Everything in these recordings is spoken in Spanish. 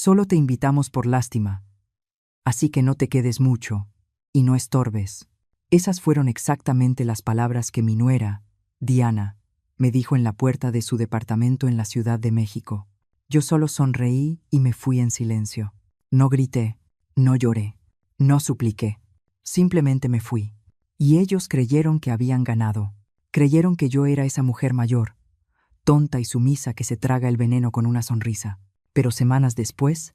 Solo te invitamos por lástima. Así que no te quedes mucho, y no estorbes. Esas fueron exactamente las palabras que mi nuera, Diana, me dijo en la puerta de su departamento en la Ciudad de México. Yo solo sonreí y me fui en silencio. No grité, no lloré, no supliqué. Simplemente me fui. Y ellos creyeron que habían ganado. Creyeron que yo era esa mujer mayor, tonta y sumisa que se traga el veneno con una sonrisa. Pero semanas después,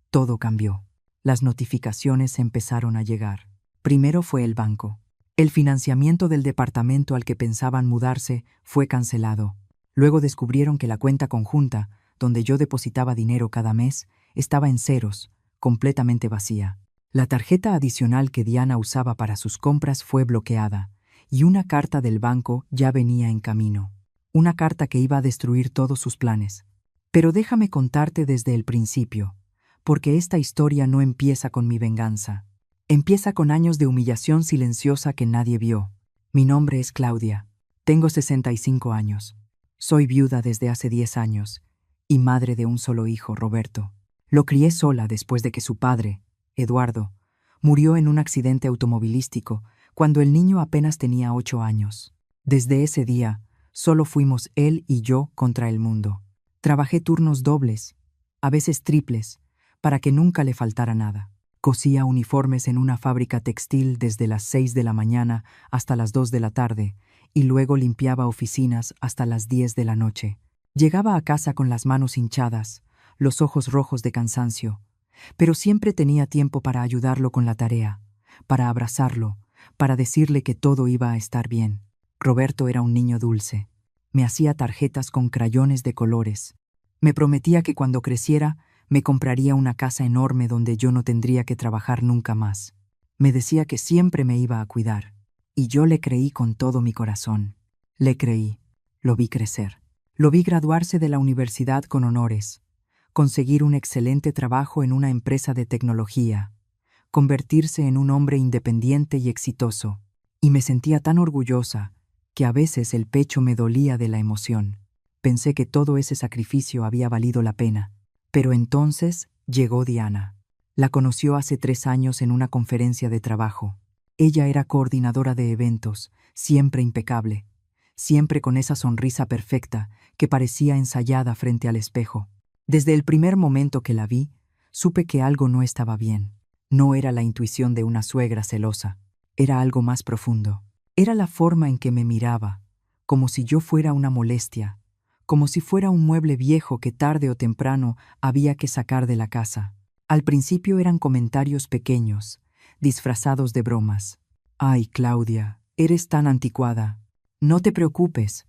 todo cambió. Las notificaciones empezaron a llegar. Primero fue el banco. El financiamiento del departamento al que pensaban mudarse fue cancelado. Luego descubrieron que la cuenta conjunta, donde yo depositaba dinero cada mes, estaba en ceros, completamente vacía. La tarjeta adicional que Diana usaba para sus compras fue bloqueada, y una carta del banco ya venía en camino. Una carta que iba a destruir todos sus planes. Pero déjame contarte desde el principio, porque esta historia no empieza con mi venganza. Empieza con años de humillación silenciosa que nadie vio. Mi nombre es Claudia. Tengo 65 años. Soy viuda desde hace 10 años y madre de un solo hijo, Roberto. Lo crié sola después de que su padre, Eduardo, murió en un accidente automovilístico cuando el niño apenas tenía 8 años. Desde ese día, solo fuimos él y yo contra el mundo. Trabajé turnos dobles, a veces triples, para que nunca le faltara nada. Cosía uniformes en una fábrica textil desde las 6 de la mañana hasta las 2 de la tarde y luego limpiaba oficinas hasta las 10 de la noche. Llegaba a casa con las manos hinchadas, los ojos rojos de cansancio, pero siempre tenía tiempo para ayudarlo con la tarea, para abrazarlo, para decirle que todo iba a estar bien. Roberto era un niño dulce. Me hacía tarjetas con crayones de colores. Me prometía que cuando creciera me compraría una casa enorme donde yo no tendría que trabajar nunca más. Me decía que siempre me iba a cuidar. Y yo le creí con todo mi corazón. Le creí. Lo vi crecer. Lo vi graduarse de la universidad con honores, conseguir un excelente trabajo en una empresa de tecnología, convertirse en un hombre independiente y exitoso. Y me sentía tan orgullosa que a veces el pecho me dolía de la emoción. Pensé que todo ese sacrificio había valido la pena. Pero entonces llegó Diana. La conoció hace 3 años en una conferencia de trabajo. Ella era coordinadora de eventos, siempre impecable, siempre con esa sonrisa perfecta que parecía ensayada frente al espejo. Desde el primer momento que la vi, supe que algo no estaba bien. No era la intuición de una suegra celosa, era algo más profundo. Era la forma en que me miraba, como si yo fuera una molestia, como si fuera un mueble viejo que tarde o temprano había que sacar de la casa. Al principio eran comentarios pequeños, disfrazados de bromas. «Ay, Claudia, eres tan anticuada. No te preocupes.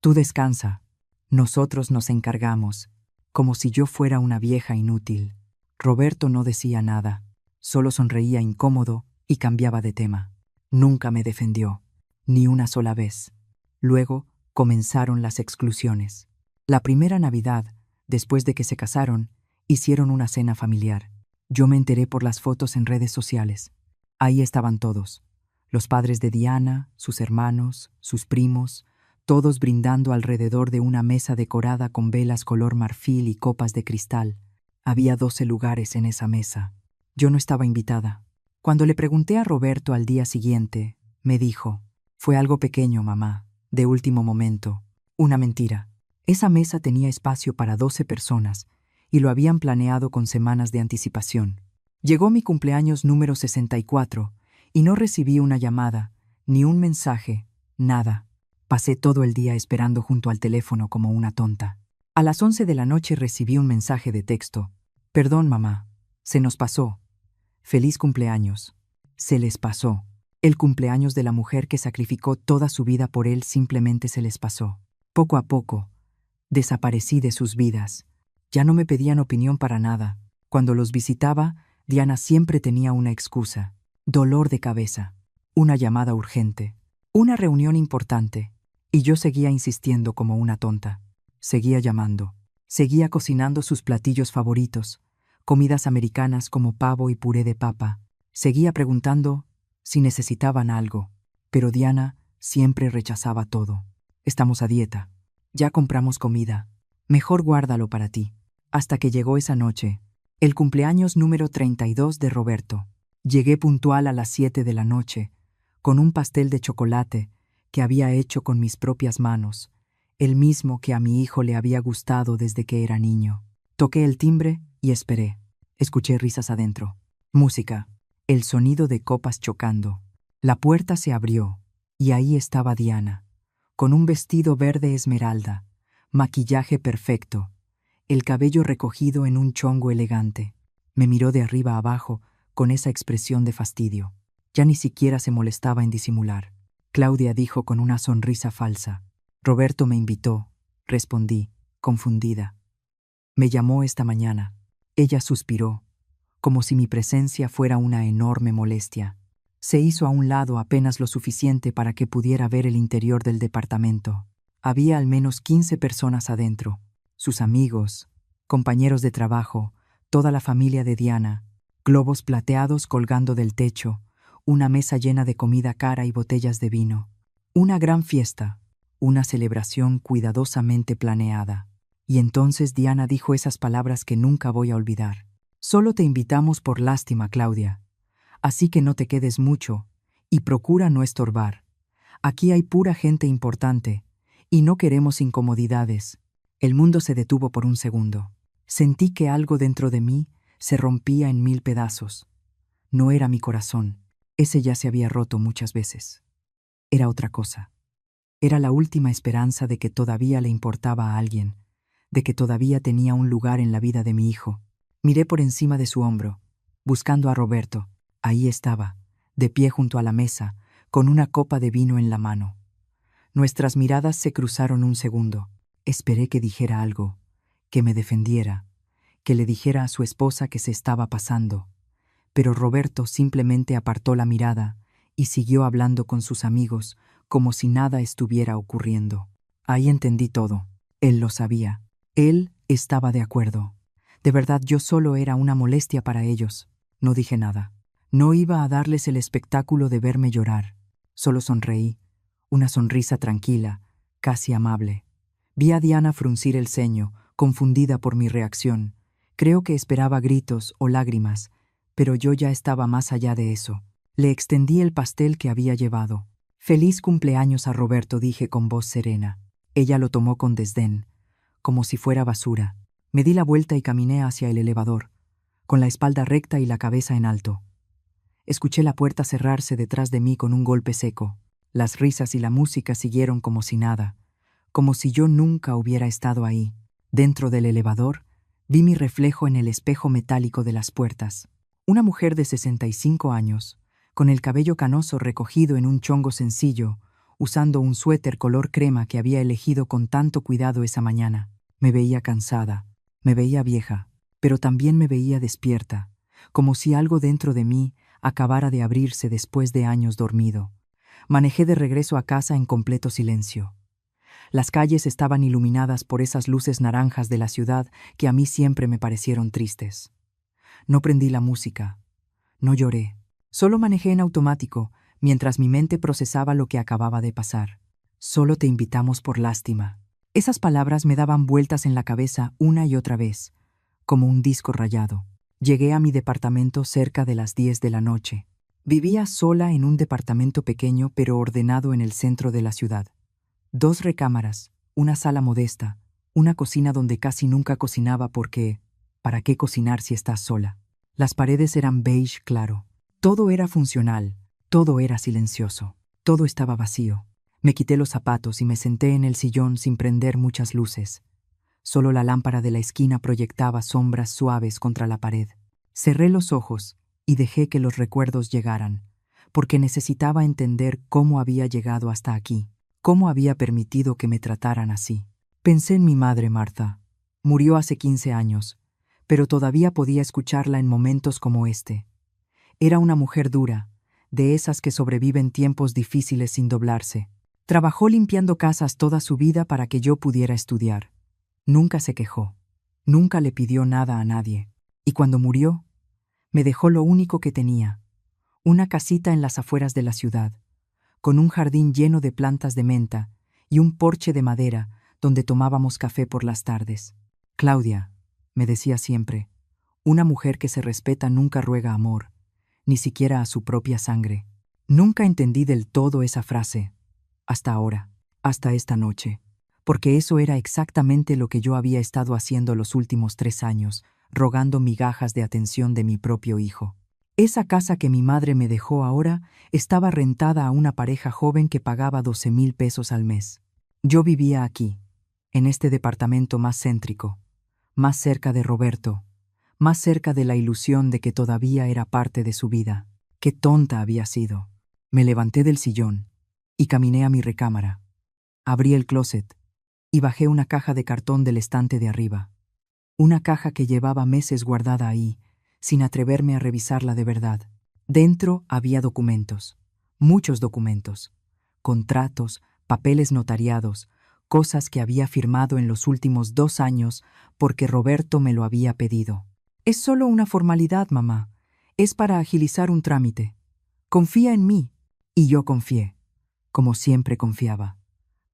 Tú descansa. Nosotros nos encargamos», como si yo fuera una vieja inútil. Roberto no decía nada, solo sonreía incómodo y cambiaba de tema. Nunca me defendió, ni una sola vez. Luego comenzaron las exclusiones. La primera Navidad, después de que se casaron, hicieron una cena familiar. Yo me enteré por las fotos en redes sociales. Ahí estaban todos. Los padres de Diana, sus hermanos, sus primos, todos brindando alrededor de una mesa decorada con velas color marfil y copas de cristal. Había 12 lugares en esa mesa. Yo no estaba invitada. Cuando le pregunté a Roberto al día siguiente, me dijo: «Fue algo pequeño, mamá, de último momento». Una mentira. Esa mesa tenía espacio para 12 personas y lo habían planeado con semanas de anticipación. Llegó mi cumpleaños número 64 y no recibí una llamada, ni un mensaje, nada. Pasé todo el día esperando junto al teléfono como una tonta. A las 11 de la noche recibí un mensaje de texto. «Perdón, mamá. Se nos pasó. Feliz cumpleaños». Se les pasó. El cumpleaños de la mujer que sacrificó toda su vida por él simplemente se les pasó. Poco a poco, desaparecí de sus vidas. Ya no me pedían opinión para nada. Cuando los visitaba, Diana siempre tenía una excusa. Dolor de cabeza, una llamada urgente, una reunión importante. Y yo seguía insistiendo como una tonta. Seguía llamando. Seguía cocinando sus platillos favoritos, comidas americanas como pavo y puré de papa. Seguía preguntando si necesitaban algo. Pero Diana siempre rechazaba todo. «Estamos a dieta. Ya compramos comida. Mejor guárdalo para ti». Hasta que llegó esa noche, El cumpleaños número 32 de Roberto. Llegué puntual a las 7 de la noche, con un pastel de chocolate que había hecho con mis propias manos, el mismo que a mi hijo le había gustado desde que era niño. Toqué el timbre y esperé. Escuché risas adentro. Música. El sonido de copas chocando. La puerta se abrió, y ahí estaba Diana, con un vestido verde esmeralda, maquillaje perfecto, el cabello recogido en un chongo elegante. Me miró de arriba a abajo con esa expresión de fastidio. Ya ni siquiera se molestaba en disimular. Claudia dijo con una sonrisa falsa. Roberto me invitó, respondí, confundida. Me llamó esta mañana. Ella suspiró, como si mi presencia fuera una enorme molestia. Se hizo a un lado apenas lo suficiente para que pudiera ver el interior del departamento. Había al menos 15 personas adentro. Sus amigos, compañeros de trabajo, toda la familia de Diana, globos plateados colgando del techo, una mesa llena de comida cara y botellas de vino. Una gran fiesta, una celebración cuidadosamente planeada. Y entonces Diana dijo esas palabras que nunca voy a olvidar. Solo te invitamos por lástima, Claudia. Así que no te quedes mucho y procura no estorbar. Aquí hay pura gente importante y no queremos incomodidades. El mundo se detuvo por un segundo. Sentí que algo dentro de mí se rompía en 1000 pedazos. No era mi corazón. Ese ya se había roto muchas veces. Era otra cosa. Era la última esperanza de que todavía le importaba a alguien, de que todavía tenía un lugar en la vida de mi hijo. Miré por encima de su hombro, buscando a Roberto. Ahí estaba, de pie junto a la mesa, con una copa de vino en la mano. Nuestras miradas se cruzaron un segundo. Esperé que dijera algo, que me defendiera, que le dijera a su esposa que se estaba pasando. Pero Roberto simplemente apartó la mirada y siguió hablando con sus amigos como si nada estuviera ocurriendo. Ahí entendí todo. Él lo sabía. Él estaba de acuerdo. De verdad, yo solo era una molestia para ellos. No dije nada. No iba a darles el espectáculo de verme llorar. Solo sonreí, una sonrisa tranquila, casi amable. Vi a Diana fruncir el ceño, confundida por mi reacción. Creo que esperaba gritos o lágrimas, pero yo ya estaba más allá de eso. Le extendí el pastel que había llevado. «Feliz cumpleaños a Roberto», dije con voz serena. Ella lo tomó con desdén, como si fuera basura. Me di la vuelta y caminé hacia el elevador, con la espalda recta y la cabeza en alto. Escuché la puerta cerrarse detrás de mí con un golpe seco. Las risas y la música siguieron como si nada, como si yo nunca hubiera estado ahí. Dentro del elevador, vi mi reflejo en el espejo metálico de las puertas. Una mujer de 65 años, con el cabello canoso recogido en un chongo sencillo, usando un suéter color crema que había elegido con tanto cuidado esa mañana. Me veía cansada, me veía vieja, pero también me veía despierta, como si algo dentro de mí acabara de abrirse después de años dormido. Manejé de regreso a casa en completo silencio. Las calles estaban iluminadas por esas luces naranjas de la ciudad que a mí siempre me parecieron tristes. No prendí la música, no lloré, solo manejé en automático mientras mi mente procesaba lo que acababa de pasar. Solo te invitamos por lástima. Esas palabras me daban vueltas en la cabeza una y otra vez, como un disco rayado. Llegué a mi departamento cerca de las 10 de la noche. Vivía sola en un departamento pequeño pero ordenado en el centro de la ciudad. 2 recámaras, una sala modesta, una cocina donde casi nunca cocinaba porque ¿para qué cocinar si estás sola? Las paredes eran beige claro. Todo era funcional, todo era silencioso, todo estaba vacío. Me quité los zapatos y me senté en el sillón sin prender muchas luces. Solo la lámpara de la esquina proyectaba sombras suaves contra la pared. Cerré los ojos y dejé que los recuerdos llegaran, porque necesitaba entender cómo había llegado hasta aquí, cómo había permitido que me trataran así. Pensé en mi madre, Martha. Murió hace 15 años, pero todavía podía escucharla en momentos como este. Era una mujer dura, de esas que sobreviven tiempos difíciles sin doblarse. Trabajó limpiando casas toda su vida para que yo pudiera estudiar. Nunca se quejó, nunca le pidió nada a nadie. Y cuando murió, me dejó lo único que tenía, una casita en las afueras de la ciudad, con un jardín lleno de plantas de menta y un porche de madera donde tomábamos café por las tardes. Claudia, me decía siempre, Una mujer que se respeta nunca ruega amor, ni siquiera a su propia sangre. Nunca entendí del todo esa frase, hasta ahora, hasta esta noche, porque eso era exactamente lo que yo había estado haciendo los últimos 3 años, rogando migajas de atención de mi propio hijo. Esa casa que mi madre me dejó ahora estaba rentada a una pareja joven que pagaba 12,000 pesos al mes. Yo vivía aquí, en este departamento más céntrico, más cerca de Roberto, más cerca de la ilusión de que todavía era parte de su vida. Qué tonta había sido. Me levanté del sillón y caminé a mi recámara. Abrí el closet y bajé una caja de cartón del estante de arriba. Una caja que llevaba meses guardada ahí, sin atreverme a revisarla de verdad. Dentro había documentos, muchos documentos, contratos, papeles notariados, cosas que había firmado en los últimos 2 años porque Roberto me lo había pedido. Es solo una formalidad, mamá. Es para agilizar un trámite. Confía en mí. Y yo confié, como siempre confiaba.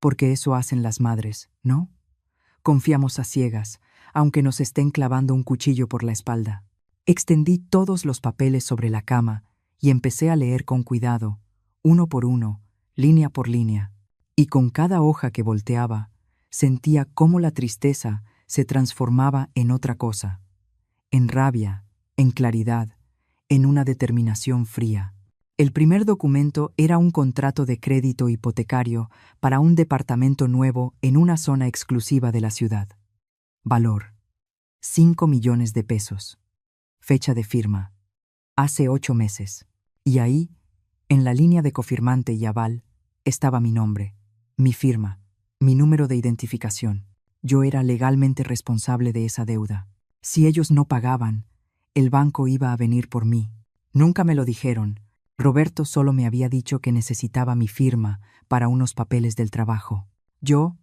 Porque eso hacen las madres, ¿no? Confiamos a ciegas, aunque nos estén clavando un cuchillo por la espalda. Extendí todos los papeles sobre la cama y empecé a leer con cuidado, uno por uno, línea por línea. Y con cada hoja que volteaba, sentía cómo la tristeza se transformaba en otra cosa. En rabia, en claridad, en una determinación fría. El primer documento era un contrato de crédito hipotecario para un departamento nuevo en una zona exclusiva de la ciudad. Valor: 5 millones de pesos. Fecha de firma: hace 8 meses. Y ahí, en la línea de cofirmante y aval, estaba mi nombre, mi firma, mi número de identificación. Yo era legalmente responsable de esa deuda. Si ellos no pagaban, el banco iba a venir por mí. Nunca me lo dijeron. Roberto solo me había dicho que necesitaba mi firma para unos papeles del trabajo. Yo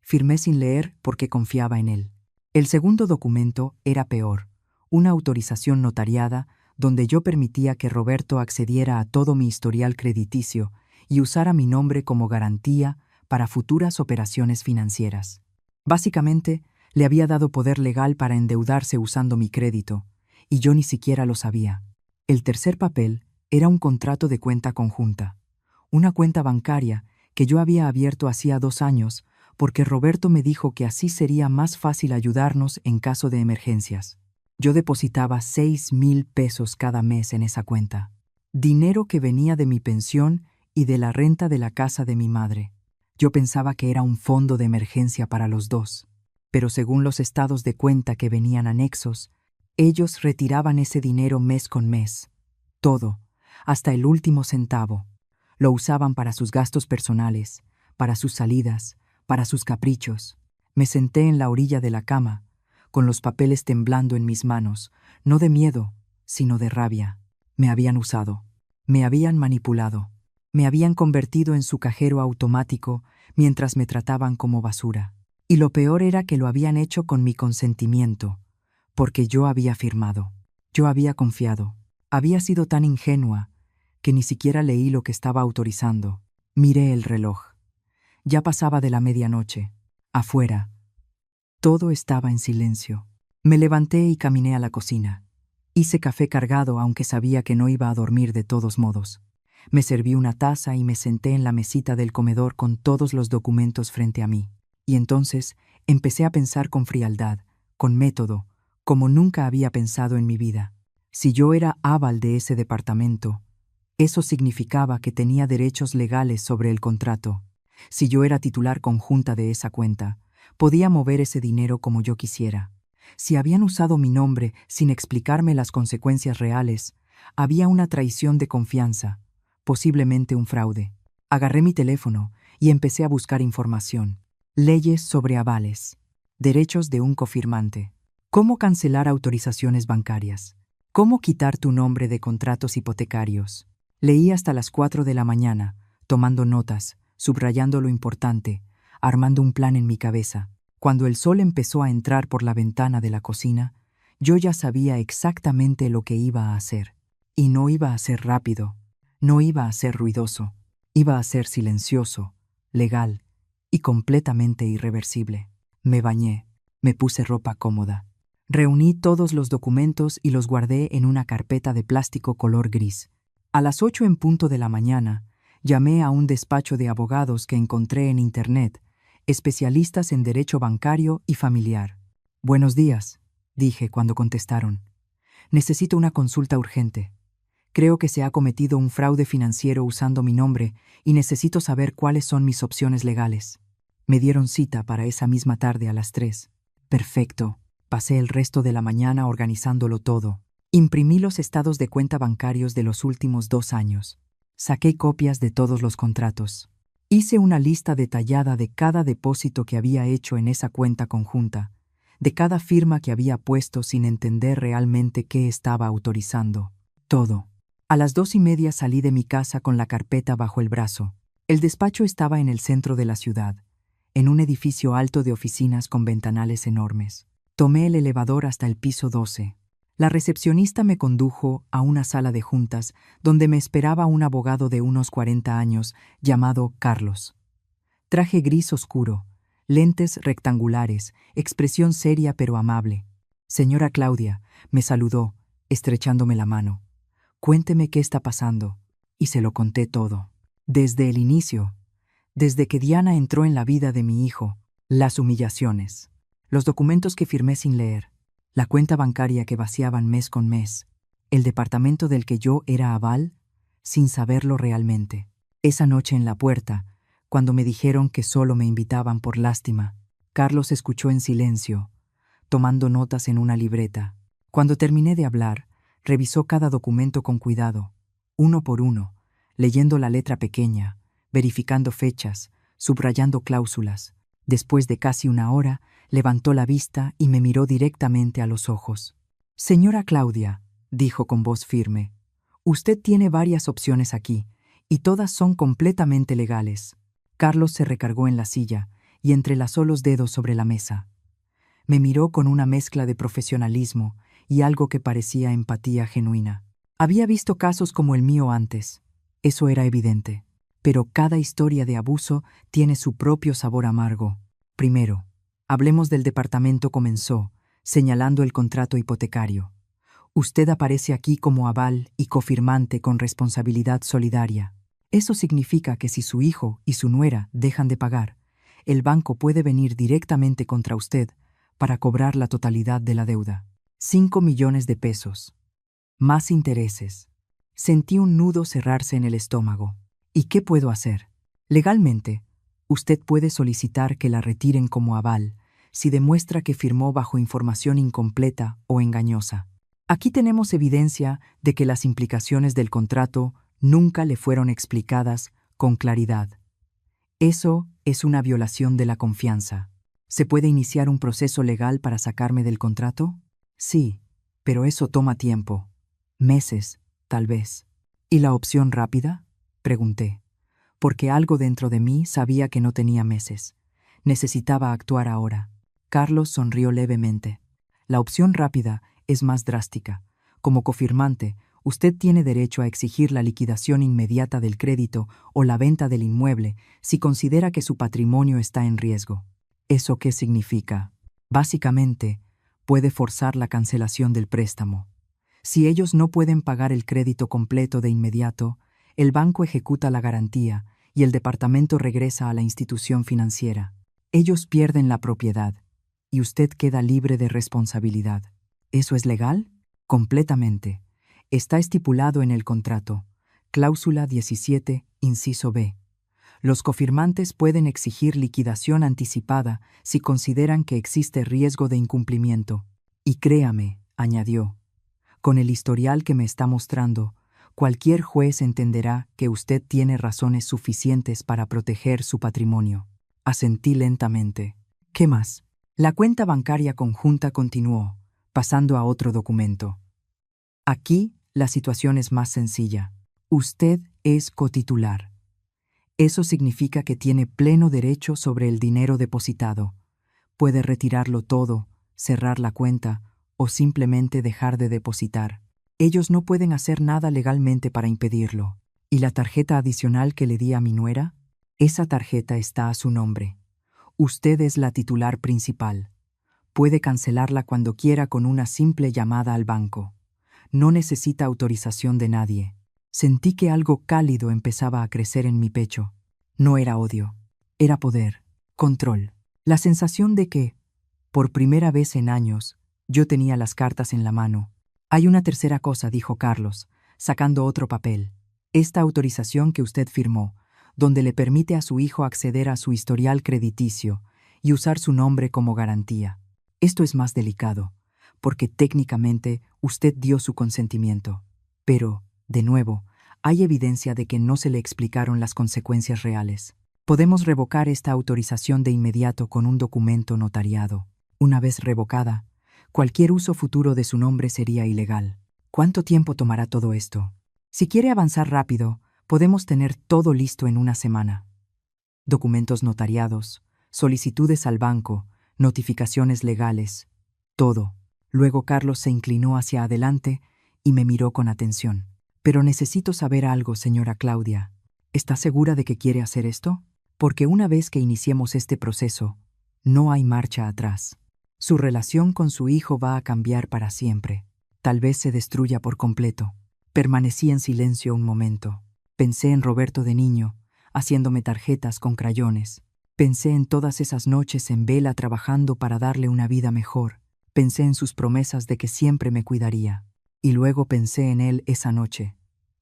firmé sin leer porque confiaba en él. El segundo documento era peor, una autorización notariada donde yo permitía que Roberto accediera a todo mi historial crediticio y usara mi nombre como garantía para futuras operaciones financieras. Básicamente, le había dado poder legal para endeudarse usando mi crédito, y yo ni siquiera lo sabía. El tercer papel era un contrato de cuenta conjunta, una cuenta bancaria que yo había abierto hacía 2 años porque Roberto me dijo que así sería más fácil ayudarnos en caso de emergencias. Yo depositaba 6,000 pesos cada mes en esa cuenta, dinero que venía de mi pensión y de la renta de la casa de mi madre. Yo pensaba que era un fondo de emergencia para los dos, pero según los estados de cuenta que venían anexos, ellos retiraban ese dinero mes con mes. Todo, hasta el último centavo. Lo usaban para sus gastos personales, para sus salidas, para sus caprichos. Me senté en la orilla de la cama, con los papeles temblando en mis manos, no de miedo, sino de rabia. Me habían usado, me habían manipulado, me habían convertido en su cajero automático mientras me trataban como basura. Y lo peor era que lo habían hecho con mi consentimiento, porque yo había firmado, yo había confiado. Había sido tan ingenua que ni siquiera leí lo que estaba autorizando. Miré el reloj. Ya pasaba de la medianoche. Afuera, todo estaba en silencio. Me levanté y caminé a la cocina. Hice café cargado aunque sabía que no iba a dormir de todos modos. Me serví una taza y me senté en la mesita del comedor con todos los documentos frente a mí. Y entonces empecé a pensar con frialdad, con método, como nunca había pensado en mi vida. Si yo era aval de ese departamento, eso significaba que tenía derechos legales sobre el contrato. Si yo era titular conjunta de esa cuenta, podía mover ese dinero como yo quisiera. Si habían usado mi nombre sin explicarme las consecuencias reales, había una traición de confianza, posiblemente un fraude. Agarré mi teléfono y empecé a buscar información. Leyes sobre avales, derechos de un cofirmante, cómo cancelar autorizaciones bancarias, cómo quitar tu nombre de contratos hipotecarios. Leí hasta las 4 de la mañana, tomando notas, subrayando lo importante, armando un plan en mi cabeza. Cuando el sol empezó a entrar por la ventana de la cocina, yo ya sabía exactamente lo que iba a hacer. Y no iba a ser rápido, no iba a ser ruidoso, iba a ser silencioso, legal y completamente irreversible. Me bañé, me puse ropa cómoda, Reuní todos los documentos y los guardé en una carpeta de plástico color gris. A las 8 en punto de la mañana, llamé a un despacho de abogados que encontré en Internet, especialistas en derecho bancario y familiar. «Buenos días», dije cuando contestaron. «Necesito una consulta urgente. Creo que se ha cometido un fraude financiero usando mi nombre y necesito saber cuáles son mis opciones legales». Me dieron cita para esa misma tarde a las 3. Perfecto. Pasé el resto de la mañana organizándolo todo. Imprimí los estados de cuenta bancarios de los últimos 2 años. Saqué copias de todos los contratos. Hice una lista detallada de cada depósito que había hecho en esa cuenta conjunta, de cada firma que había puesto sin entender realmente qué estaba autorizando. Todo. A las 2:30 salí de mi casa con la carpeta bajo el brazo. El despacho estaba en el centro de la ciudad, en un edificio alto de oficinas con ventanales enormes. Tomé el elevador hasta el piso 12. La recepcionista me condujo a una sala de juntas donde me esperaba un abogado de unos 40 años llamado Carlos. Traje gris oscuro, lentes rectangulares, expresión seria pero amable. «Señora Claudia», me saludó, estrechándome la mano. «Cuénteme qué está pasando». Y se lo conté todo. Desde el inicio, desde que Diana entró en la vida de mi hijo, las humillaciones, los documentos que firmé sin leer, la cuenta bancaria que vaciaban mes con mes, el departamento del que yo era aval, sin saberlo realmente. Esa noche en la puerta, cuando me dijeron que solo me invitaban por lástima, Carlos escuchó en silencio, tomando notas en una libreta. Cuando terminé de hablar, revisó cada documento con cuidado, uno por uno, leyendo la letra pequeña, verificando fechas, subrayando cláusulas. Después de casi una hora, levantó la vista y me miró directamente a los ojos. «Señora Claudia», dijo con voz firme, «usted tiene varias opciones aquí, y todas son completamente legales». Carlos se recargó en la silla y entrelazó los dedos sobre la mesa. Me miró con una mezcla de profesionalismo y algo que parecía empatía genuina. Había visto casos como el mío antes, eso era evidente. Pero cada historia de abuso tiene su propio sabor amargo. Primero, hablemos del departamento, comenzó, señalando el contrato hipotecario. Usted aparece aquí como aval y cofirmante con responsabilidad solidaria. Eso significa que si su hijo y su nuera dejan de pagar, el banco puede venir directamente contra usted para cobrar la totalidad de la deuda. 5 millones de pesos. Más intereses. Sentí un nudo cerrarse en el estómago. ¿Y qué puedo hacer? Legalmente, usted puede solicitar que la retiren como aval si demuestra que firmó bajo información incompleta o engañosa. Aquí tenemos evidencia de que las implicaciones del contrato nunca le fueron explicadas con claridad. Eso es una violación de la confianza. ¿Se puede iniciar un proceso legal para sacarme del contrato? Sí, pero eso toma tiempo. Meses, tal vez. ¿Y la opción rápida? Pregunté, porque algo dentro de mí sabía que no tenía meses. Necesitaba actuar ahora. Carlos sonrió levemente. La opción rápida es más drástica. Como cofirmante, usted tiene derecho a exigir la liquidación inmediata del crédito o la venta del inmueble si considera que su patrimonio está en riesgo. ¿Eso qué significa? Básicamente, puede forzar la cancelación del préstamo. Si ellos no pueden pagar el crédito completo de inmediato, el banco ejecuta la garantía y el departamento regresa a la institución financiera. Ellos pierden la propiedad y usted queda libre de responsabilidad. ¿Eso es legal? Completamente. Está estipulado en el contrato. Cláusula 17, inciso B. Los cofirmantes pueden exigir liquidación anticipada si consideran que existe riesgo de incumplimiento. Y créame, añadió, con el historial que me está mostrando, cualquier juez entenderá que usted tiene razones suficientes para proteger su patrimonio. Asentí lentamente. ¿Qué más? La cuenta bancaria conjunta continuó, pasando a otro documento. Aquí la situación es más sencilla. Usted es cotitular. Eso significa que tiene pleno derecho sobre el dinero depositado. Puede retirarlo todo, cerrar la cuenta o simplemente dejar de depositar. Ellos no pueden hacer nada legalmente para impedirlo. ¿Y la tarjeta adicional que le di a mi nuera? Esa tarjeta está a su nombre. Usted es la titular principal. Puede cancelarla cuando quiera con una simple llamada al banco. No necesita autorización de nadie. Sentí que algo cálido empezaba a crecer en mi pecho. No era odio. Era poder, control. La sensación de que, por primera vez en años, yo tenía las cartas en la mano. Hay una tercera cosa, dijo Carlos, sacando otro papel. Esta autorización que usted firmó, donde le permite a su hijo acceder a su historial crediticio y usar su nombre como garantía. Esto es más delicado, porque técnicamente usted dio su consentimiento. Pero, de nuevo, hay evidencia de que no se le explicaron las consecuencias reales. Podemos revocar esta autorización de inmediato con un documento notariado. Una vez revocada, cualquier uso futuro de su nombre sería ilegal. ¿Cuánto tiempo tomará todo esto? Si quiere avanzar rápido, podemos tener todo listo en una semana. Documentos notariados, solicitudes al banco, notificaciones legales, todo. Luego Carlos se inclinó hacia adelante y me miró con atención. Pero necesito saber algo, señora Claudia. ¿Está segura de que quiere hacer esto? Porque una vez que iniciemos este proceso, no hay marcha atrás. Su relación con su hijo va a cambiar para siempre. Tal vez se destruya por completo. Permanecí en silencio un momento. Pensé en Roberto de niño, haciéndome tarjetas con crayones. Pensé en todas esas noches en vela trabajando para darle una vida mejor. Pensé en sus promesas de que siempre me cuidaría. Y luego pensé en él esa noche,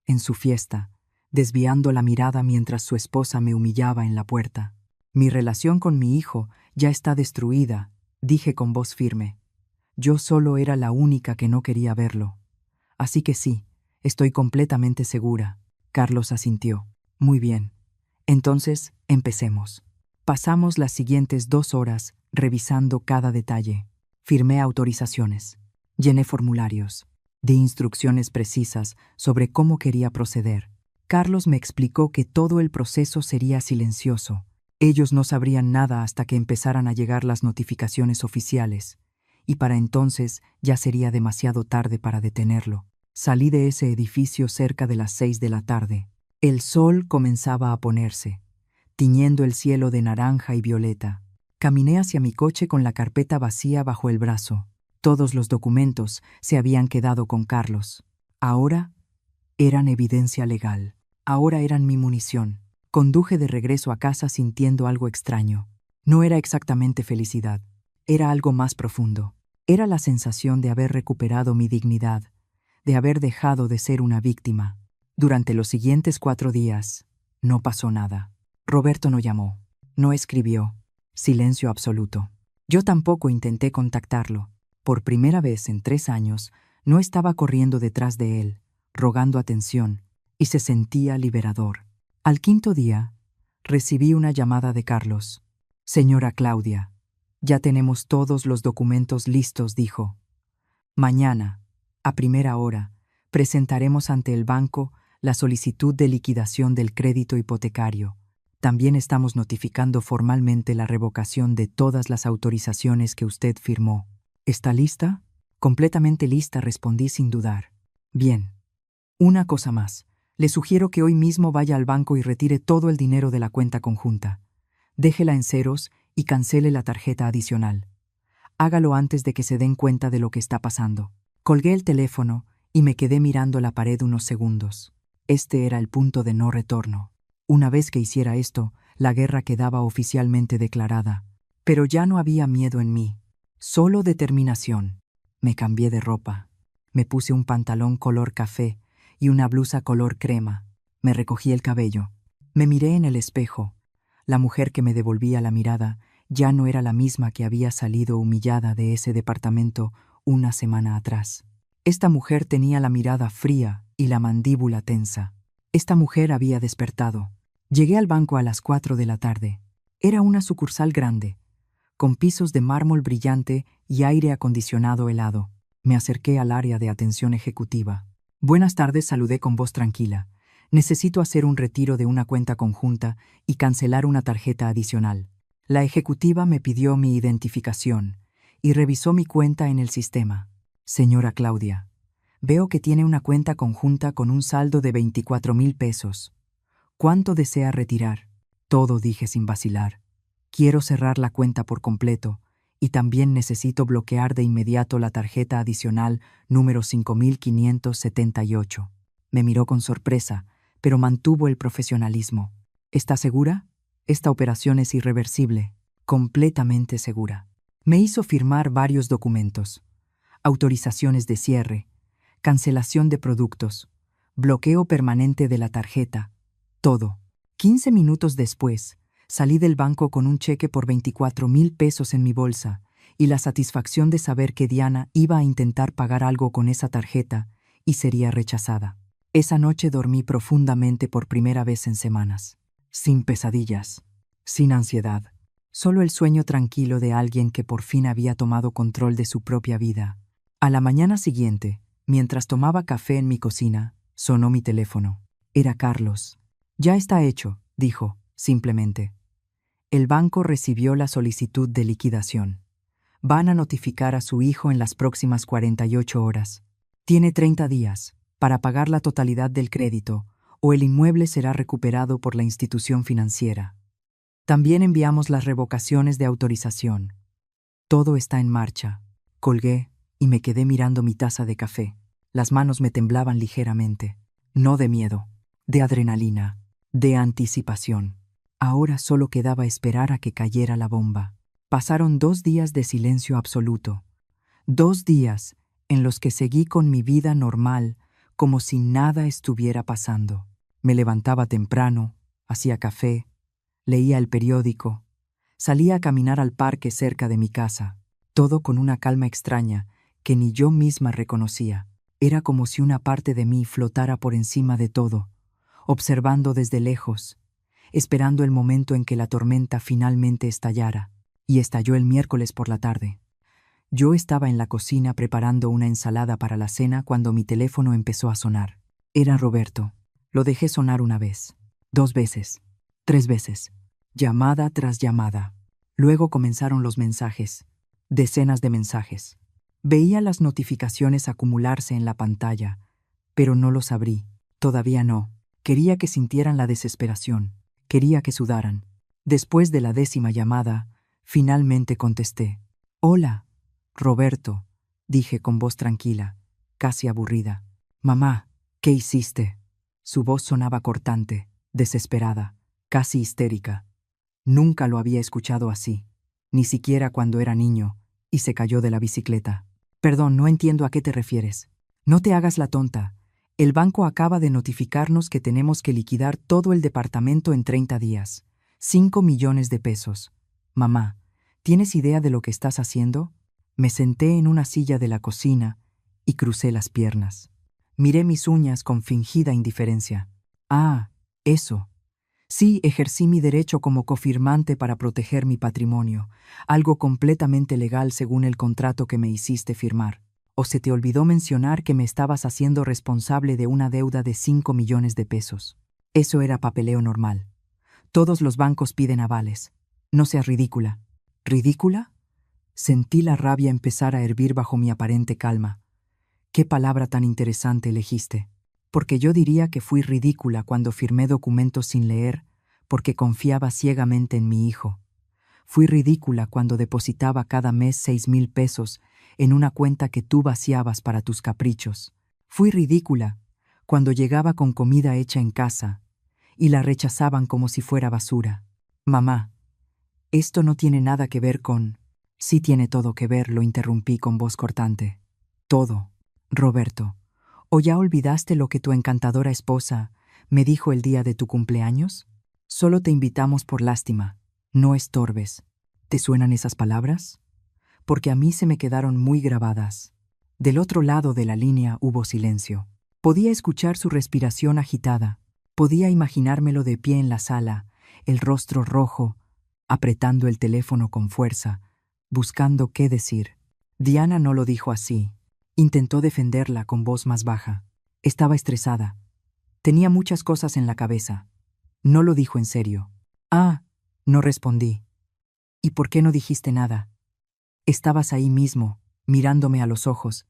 en su fiesta, desviando la mirada mientras su esposa me humillaba en la puerta. Mi relación con mi hijo ya está destruida, dije con voz firme. Yo solo era la única que no quería verlo. Así que sí, estoy completamente segura. Carlos asintió. Muy bien. Entonces, empecemos. Pasamos las siguientes 2 horas revisando cada detalle. Firmé autorizaciones. Llené formularios. Di instrucciones precisas sobre cómo quería proceder. Carlos me explicó que todo el proceso sería silencioso. Ellos no sabrían nada hasta que empezaran a llegar las notificaciones oficiales, y para entonces ya sería demasiado tarde para detenerlo. Salí de ese edificio cerca de las 6 de la tarde. El sol comenzaba a ponerse, tiñendo el cielo de naranja y violeta. Caminé hacia mi coche con la carpeta vacía bajo el brazo. Todos los documentos se habían quedado con Carlos. Ahora eran evidencia legal. Ahora eran mi munición. Conduje de regreso a casa sintiendo algo extraño. No era exactamente felicidad. Era algo más profundo. Era la sensación de haber recuperado mi dignidad, de haber dejado de ser una víctima. Durante los siguientes 4 días, no pasó nada. Roberto no llamó, no escribió. Silencio absoluto. Yo tampoco intenté contactarlo. Por primera vez en 3 años, no estaba corriendo detrás de él, rogando atención, y se sentía liberador. Al 5.º día, recibí una llamada de Carlos. Señora Claudia, ya tenemos todos los documentos listos, dijo. Mañana, a primera hora, presentaremos ante el banco la solicitud de liquidación del crédito hipotecario. También estamos notificando formalmente la revocación de todas las autorizaciones que usted firmó. ¿Está lista? Completamente lista, respondí sin dudar. Bien. Una cosa más. Le sugiero que hoy mismo vaya al banco y retire todo el dinero de la cuenta conjunta. Déjela en ceros y cancele la tarjeta adicional. Hágalo antes de que se den cuenta de lo que está pasando. Colgué el teléfono y me quedé mirando la pared unos segundos. Este era el punto de no retorno. Una vez que hiciera esto, la guerra quedaba oficialmente declarada. Pero ya no había miedo en mí, solo determinación. Me cambié de ropa. Me puse un pantalón color café y una blusa color crema. Me recogí el cabello. Me miré en el espejo. La mujer que me devolvía la mirada ya no era la misma que había salido humillada de ese departamento una semana atrás. Esta mujer tenía la mirada fría y la mandíbula tensa. Esta mujer había despertado. Llegué al banco a las 4 de la tarde. Era una sucursal grande, con pisos de mármol brillante y aire acondicionado helado. Me acerqué al área de atención ejecutiva. Buenas tardes, saludé con voz tranquila. Necesito hacer un retiro de una cuenta conjunta y cancelar una tarjeta adicional. La ejecutiva me pidió mi identificación y revisó mi cuenta en el sistema. Señora Claudia, veo que tiene una cuenta conjunta con un saldo de 24,000 pesos. ¿Cuánto desea retirar? Todo, dije sin vacilar. Quiero cerrar la cuenta por completo Y también necesito bloquear de inmediato la tarjeta adicional número 5578. Me miró con sorpresa, pero mantuvo el profesionalismo. ¿Está segura? Esta operación es irreversible, completamente segura. Me hizo firmar varios documentos: autorizaciones de cierre, cancelación de productos, bloqueo permanente de la tarjeta, todo. 15 minutos después, salí del banco con un cheque por 24,000 pesos en mi bolsa y la satisfacción de saber que Diana iba a intentar pagar algo con esa tarjeta y sería rechazada. Esa noche dormí profundamente por primera vez en semanas, sin pesadillas, sin ansiedad, solo el sueño tranquilo de alguien que por fin había tomado control de su propia vida. A la mañana siguiente, mientras tomaba café en mi cocina, sonó mi teléfono. Era Carlos. «Ya está hecho», dijo, simplemente. «El banco recibió la solicitud de liquidación. Van a notificar a su hijo en las próximas 48 horas. Tiene 30 días para pagar la totalidad del crédito o el inmueble será recuperado por la institución financiera. También enviamos las revocaciones de autorización. Todo está en marcha». Colgué y me quedé mirando mi taza de café. Las manos me temblaban ligeramente. No de miedo, de adrenalina, de anticipación. Ahora solo quedaba esperar a que cayera la bomba. Pasaron 2 días de silencio absoluto. 2 días en los que seguí con mi vida normal, como si nada estuviera pasando. Me levantaba temprano, hacía café, leía el periódico, salía a caminar al parque cerca de mi casa, todo con una calma extraña que ni yo misma reconocía. Era como si una parte de mí flotara por encima de todo, observando desde lejos, esperando el momento en que la tormenta finalmente estallara. Y estalló el miércoles por la tarde. Yo estaba en la cocina preparando una ensalada para la cena cuando mi teléfono empezó a sonar. Era Roberto. Lo dejé sonar 1 vez, 2 veces, 3 veces, llamada tras llamada. Luego comenzaron los mensajes, decenas de mensajes. Veía las notificaciones acumularse en la pantalla, pero no los abrí. Todavía no. Quería que sintieran la desesperación. Quería que sudaran. Después de la 10ª llamada, finalmente contesté. «Hola, Roberto», dije con voz tranquila, casi aburrida. «Mamá, ¿qué hiciste?». Su voz sonaba cortante, desesperada, casi histérica. Nunca lo había escuchado así, ni siquiera cuando era niño y se cayó de la bicicleta. «Perdón, no entiendo a qué te refieres». «No te hagas la tonta. El banco acaba de notificarnos que tenemos que liquidar todo el departamento en 30 días. 5 millones de pesos. Mamá, ¿tienes idea de lo que estás haciendo?». Me senté en una silla de la cocina y crucé las piernas. Miré mis uñas con fingida indiferencia. «Ah, eso. Sí, ejercí mi derecho como cofirmante para proteger mi patrimonio, algo completamente legal según el contrato que me hiciste firmar. ¿O se te olvidó mencionar que me estabas haciendo responsable de una deuda de 5 millones de pesos? Eso era papeleo normal. Todos los bancos piden avales. No seas ridícula». «¿Ridícula?». Sentí la rabia empezar a hervir bajo mi aparente calma. «¿Qué palabra tan interesante elegiste?». «Porque yo diría que fui ridícula cuando firmé documentos sin leer, porque confiaba ciegamente en mi hijo. Fui ridícula cuando depositaba cada mes 6,000 pesos en una cuenta que tú vaciabas para tus caprichos. Fui ridícula cuando llegaba con comida hecha en casa y la rechazaban como si fuera basura. Mamá, esto no tiene nada que ver con...». «Sí tiene todo que ver», lo interrumpí con voz cortante. «Todo, Roberto. ¿O ya olvidaste lo que tu encantadora esposa me dijo el día de tu cumpleaños? Solo te invitamos por lástima. No estorbes». ¿Te suenan esas palabras? Porque a mí se me quedaron muy grabadas. Del otro lado de la línea hubo silencio. Podía escuchar su respiración agitada. Podía imaginármelo de pie en la sala, el rostro rojo, apretando el teléfono con fuerza, buscando qué decir. Diana no lo dijo así. Intentó defenderla con voz más baja. Estaba estresada. Tenía muchas cosas en la cabeza. No lo dijo en serio. «Ah», no respondí. «¿Y por qué no dijiste nada? Estabas ahí mismo, mirándome a los ojos,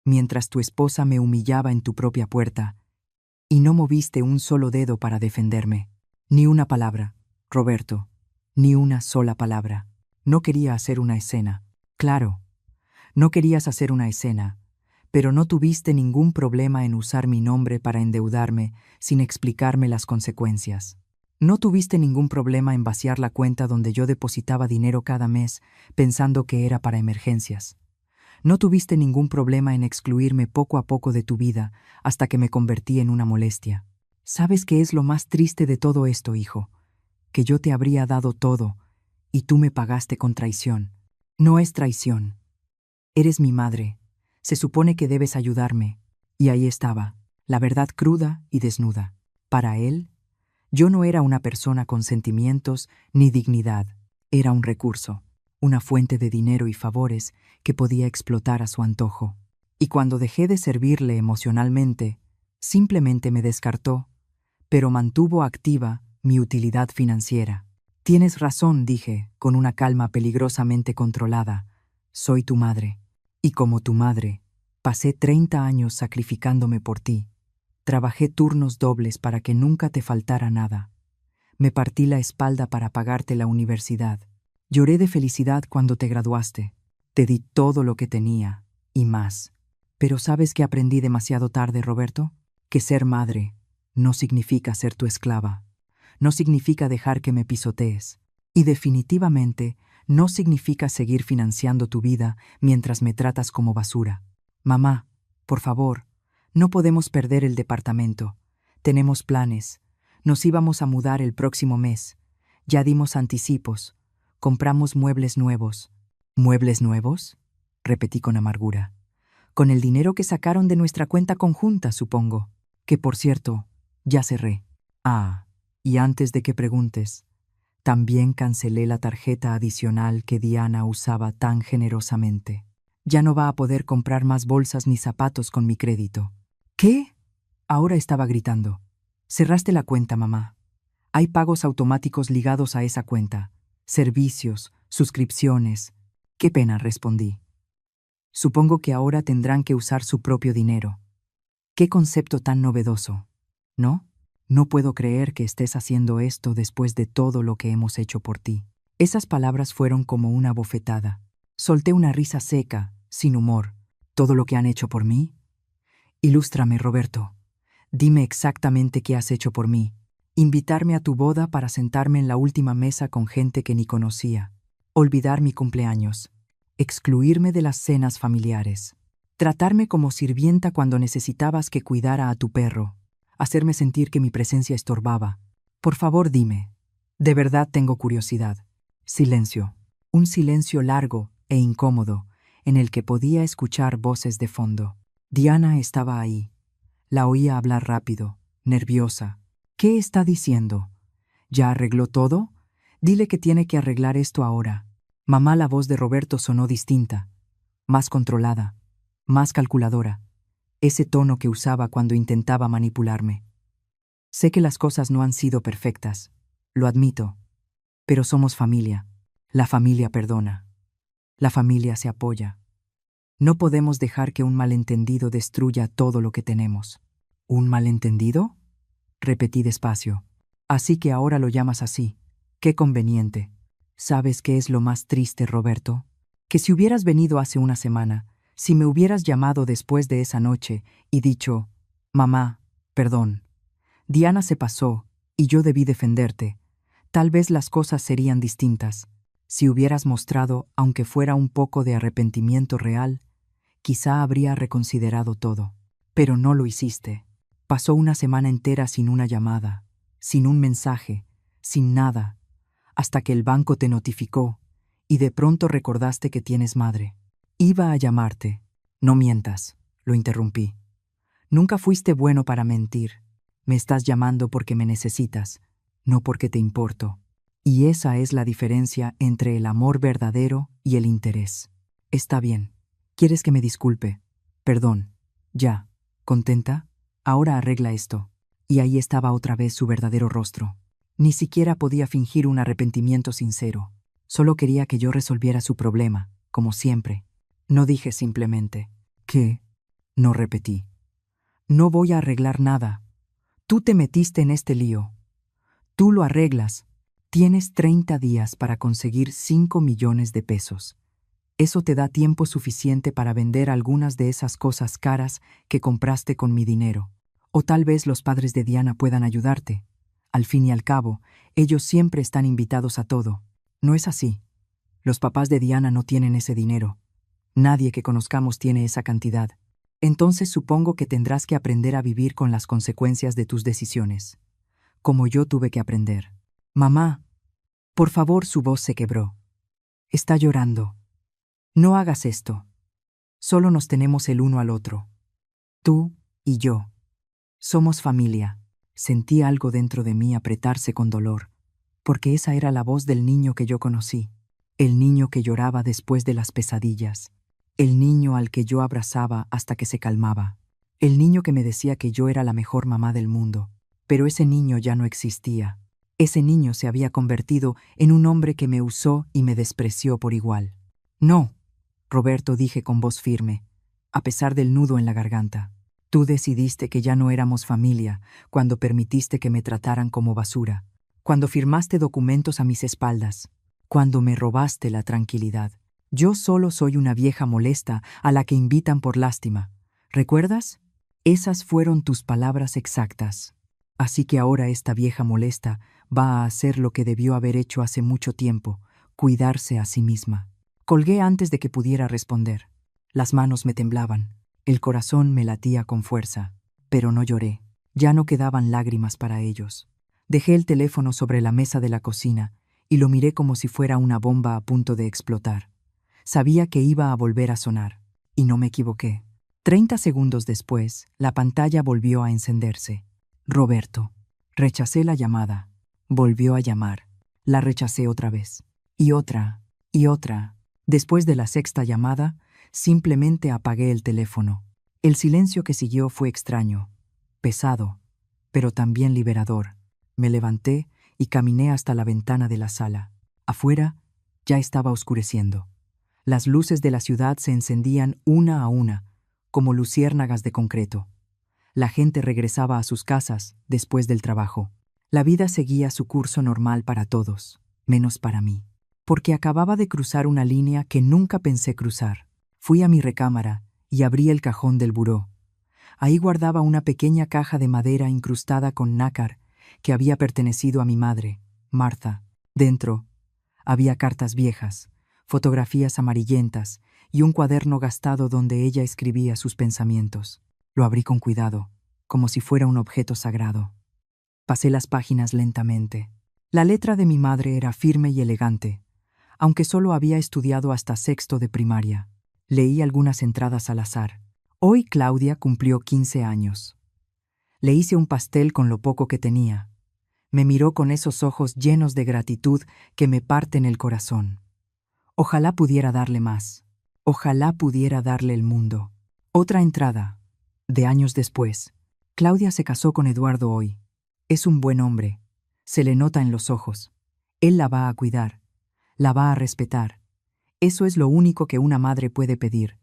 mientras tu esposa me humillaba en tu propia puerta, y no moviste un solo dedo para defenderme. Ni una palabra, Roberto, ni una sola palabra». No quería hacer una escena. Claro, no querías hacer una escena, pero no tuviste ningún problema en usar mi nombre para endeudarme sin explicarme las consecuencias. No tuviste ningún problema en vaciar la cuenta donde yo depositaba dinero cada mes pensando que era para emergencias. No tuviste ningún problema en excluirme poco a poco de tu vida hasta que me convertí en una molestia. ¿Sabes qué es lo más triste de todo esto, hijo? Que yo te habría dado todo y tú me pagaste con traición. No es traición. Eres mi madre. Se supone que debes ayudarme. Y ahí estaba, la verdad cruda y desnuda. Para él, yo no era una persona con sentimientos ni dignidad. Era un recurso, una fuente de dinero y favores que podía explotar a su antojo. Y cuando dejé de servirle emocionalmente, simplemente me descartó, pero mantuvo activa mi utilidad financiera. Tienes razón, dije, con una calma peligrosamente controlada. Soy tu madre. Y como tu madre, pasé 30 años sacrificándome por ti. Trabajé turnos dobles para que nunca te faltara nada. Me partí la espalda para pagarte la universidad. Lloré de felicidad cuando te graduaste. Te di todo lo que tenía, y más. Pero ¿sabes qué aprendí demasiado tarde, Roberto? Que ser madre no significa ser tu esclava. No significa dejar que me pisotees. Y definitivamente no significa seguir financiando tu vida mientras me tratas como basura. Mamá, por favor, no podemos perder el departamento. Tenemos planes. Nos íbamos a mudar el próximo mes. Ya dimos anticipos. Compramos muebles nuevos. ¿Muebles nuevos? Repetí con amargura. Con el dinero que sacaron de nuestra cuenta conjunta, supongo. Que, por cierto, ya cerré. Ah, y antes de que preguntes, también cancelé la tarjeta adicional que Diana usaba tan generosamente. Ya no va a poder comprar más bolsas ni zapatos con mi crédito. ¿Qué? Ahora estaba gritando. Cerraste la cuenta, mamá. Hay pagos automáticos ligados a esa cuenta. Servicios, suscripciones. Qué pena, respondí. Supongo que ahora tendrán que usar su propio dinero. Qué concepto tan novedoso, ¿no? No puedo creer que estés haciendo esto después de todo lo que hemos hecho por ti. Esas palabras fueron como una bofetada. Solté una risa seca, sin humor. ¿Todo lo que han hecho por mí? Ilústrame, Roberto. Dime exactamente qué has hecho por mí. Invitarme a tu boda para sentarme en la última mesa con gente que ni conocía. Olvidar mi cumpleaños. Excluirme de las cenas familiares. Tratarme como sirvienta cuando necesitabas que cuidara a tu perro. Hacerme sentir que mi presencia estorbaba. Por favor, dime. De verdad tengo curiosidad. Silencio. Un silencio largo e incómodo, en el que podía escuchar voces de fondo. Diana estaba ahí. La oía hablar rápido, nerviosa. ¿Qué está diciendo? ¿Ya arregló todo? Dile que tiene que arreglar esto ahora. Mamá, la voz de Roberto sonó distinta, más controlada, más calculadora. Ese tono que usaba cuando intentaba manipularme. Sé que las cosas no han sido perfectas, lo admito, pero somos familia. La familia perdona. La familia se apoya. No podemos dejar que un malentendido destruya todo lo que tenemos. ¿Un malentendido? Repetí despacio. Así que ahora lo llamas así. Qué conveniente. ¿Sabes qué es lo más triste, Roberto? Que si hubieras venido hace una semana, si me hubieras llamado después de esa noche y dicho, mamá, perdón, Diana se pasó y yo debí defenderte, tal vez las cosas serían distintas. Si hubieras mostrado, aunque fuera un poco de arrepentimiento real, quizá habría reconsiderado todo. Pero no lo hiciste. Pasó una semana entera sin una llamada, sin un mensaje, sin nada, hasta que el banco te notificó y de pronto recordaste que tienes madre. Iba a llamarte. No mientas, lo interrumpí. Nunca fuiste bueno para mentir. Me estás llamando porque me necesitas, no porque te importo. Y esa es la diferencia entre el amor verdadero y el interés. Está bien. ¿Quieres que me disculpe? Perdón. Ya. ¿Contenta? Ahora arregla esto. Y ahí estaba otra vez su verdadero rostro. Ni siquiera podía fingir un arrepentimiento sincero. Solo quería que yo resolviera su problema, como siempre. No dije simplemente, ¿qué? No repetí. No voy a arreglar nada. Tú te metiste en este lío. Tú lo arreglas. Tienes 30 días para conseguir 5 millones de pesos. Eso te da tiempo suficiente para vender algunas de esas cosas caras que compraste con mi dinero. O tal vez los padres de Diana puedan ayudarte. Al fin y al cabo, ellos siempre están invitados a todo. No es así. Los papás de Diana no tienen ese dinero. Nadie que conozcamos tiene esa cantidad. Entonces supongo que tendrás que aprender a vivir con las consecuencias de tus decisiones. Como yo tuve que aprender. Mamá, por favor, su voz se quebró. Está llorando. No hagas esto. Solo nos tenemos el uno al otro. Tú y yo. Somos familia. Sentí algo dentro de mí apretarse con dolor, porque esa era la voz del niño que yo conocí, el niño que lloraba después de las pesadillas, el niño al que yo abrazaba hasta que se calmaba, el niño que me decía que yo era la mejor mamá del mundo. Pero ese niño ya no existía. Ese niño se había convertido en un hombre que me usó y me despreció por igual. No, Roberto, dije con voz firme, a pesar del nudo en la garganta. Tú decidiste que ya no éramos familia cuando permitiste que me trataran como basura, cuando firmaste documentos a mis espaldas, cuando me robaste la tranquilidad. Yo solo soy una vieja molesta a la que invitan por lástima. ¿Recuerdas? Esas fueron tus palabras exactas. Así que ahora esta vieja molesta va a hacer lo que debió haber hecho hace mucho tiempo, cuidarse a sí misma. Colgué antes de que pudiera responder. Las manos me temblaban. El corazón me latía con fuerza, pero no lloré. Ya no quedaban lágrimas para ellos. Dejé el teléfono sobre la mesa de la cocina y lo miré como si fuera una bomba a punto de explotar. Sabía que iba a volver a sonar, y no me equivoqué. 30 segundos después, la pantalla volvió a encenderse. Roberto. Rechacé la llamada. Volvió a llamar. La rechacé otra vez. Y otra. Y otra. Después de la sexta llamada, simplemente apagué el teléfono. El silencio que siguió fue extraño, pesado, pero también liberador. Me levanté y caminé hasta la ventana de la sala. Afuera ya estaba oscureciendo. Las luces de la ciudad se encendían una a una, como luciérnagas de concreto. La gente regresaba a sus casas después del trabajo. La vida seguía su curso normal para todos, menos para mí. Porque acababa de cruzar una línea que nunca pensé cruzar. Fui a mi recámara y abrí el cajón del buró. Ahí guardaba una pequeña caja de madera incrustada con nácar que había pertenecido a mi madre, Martha. Dentro había cartas viejas, fotografías amarillentas y un cuaderno gastado donde ella escribía sus pensamientos. Lo abrí con cuidado, como si fuera un objeto sagrado. Pasé las páginas lentamente. La letra de mi madre era firme y elegante, aunque solo había estudiado hasta sexto de primaria. Leí algunas entradas al azar. Hoy Claudia cumplió 15 años. Le hice un pastel con lo poco que tenía. Me miró con esos ojos llenos de gratitud que me parten el corazón. Ojalá pudiera darle más. Ojalá pudiera darle el mundo. Otra entrada. De años después. Claudia se casó con Eduardo hoy. Es un buen hombre. Se le nota en los ojos. Él la va a cuidar. La va a respetar. Eso es lo único que una madre puede pedir,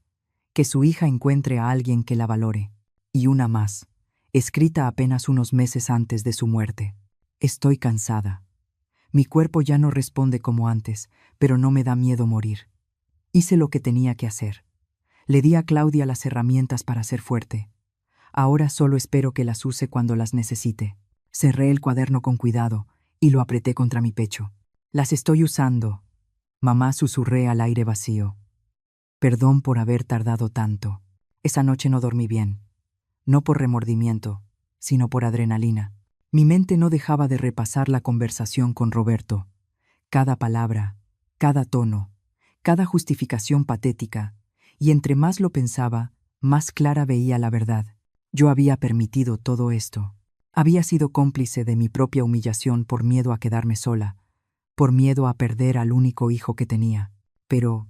que su hija encuentre a alguien que la valore. Y una más, escrita apenas unos meses antes de su muerte. Estoy cansada. Mi cuerpo ya no responde como antes, pero no me da miedo morir. Hice lo que tenía que hacer. Le di a Claudia las herramientas para ser fuerte. Ahora solo espero que las use cuando las necesite. Cerré el cuaderno con cuidado y lo apreté contra mi pecho. Las estoy usando. Mamá, susurré al aire vacío. Perdón por haber tardado tanto. Esa noche no dormí bien. No por remordimiento, sino por adrenalina. Mi mente no dejaba de repasar la conversación con Roberto. Cada palabra, cada tono, cada justificación patética, y entre más lo pensaba, más clara veía la verdad. Yo había permitido todo esto. Había sido cómplice de mi propia humillación por miedo a quedarme sola, por miedo a perder al único hijo que tenía. Pero,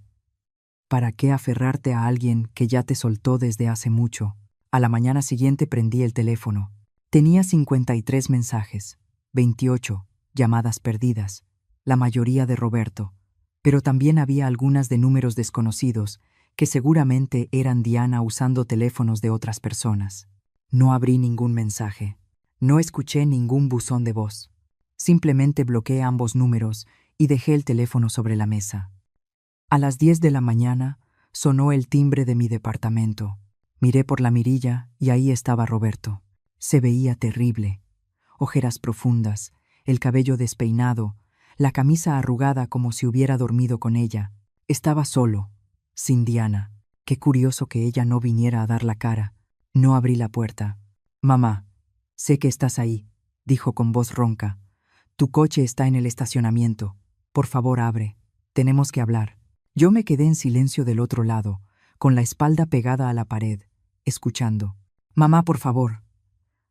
¿para qué aferrarte a alguien que ya te soltó desde hace mucho? A la mañana siguiente prendí el teléfono. Tenía 53 mensajes, 28 llamadas perdidas, la mayoría de Roberto, pero también había algunas de números desconocidos que seguramente eran Diana usando teléfonos de otras personas. No abrí ningún mensaje. No escuché ningún buzón de voz. Simplemente bloqueé ambos números y dejé el teléfono sobre la mesa. A las 10 de la mañana sonó el timbre de mi departamento. Miré por la mirilla y ahí estaba Roberto. Se veía terrible. Ojeras profundas, el cabello despeinado, la camisa arrugada como si hubiera dormido con ella. Estaba solo, sin Diana. Qué curioso que ella no viniera a dar la cara. No abrí la puerta. «Mamá, sé que estás ahí», dijo con voz ronca. «Tu coche está en el estacionamiento. Por favor, abre. Tenemos que hablar». Yo me quedé en silencio del otro lado, con la espalda pegada a la pared, escuchando. «Mamá, por favor.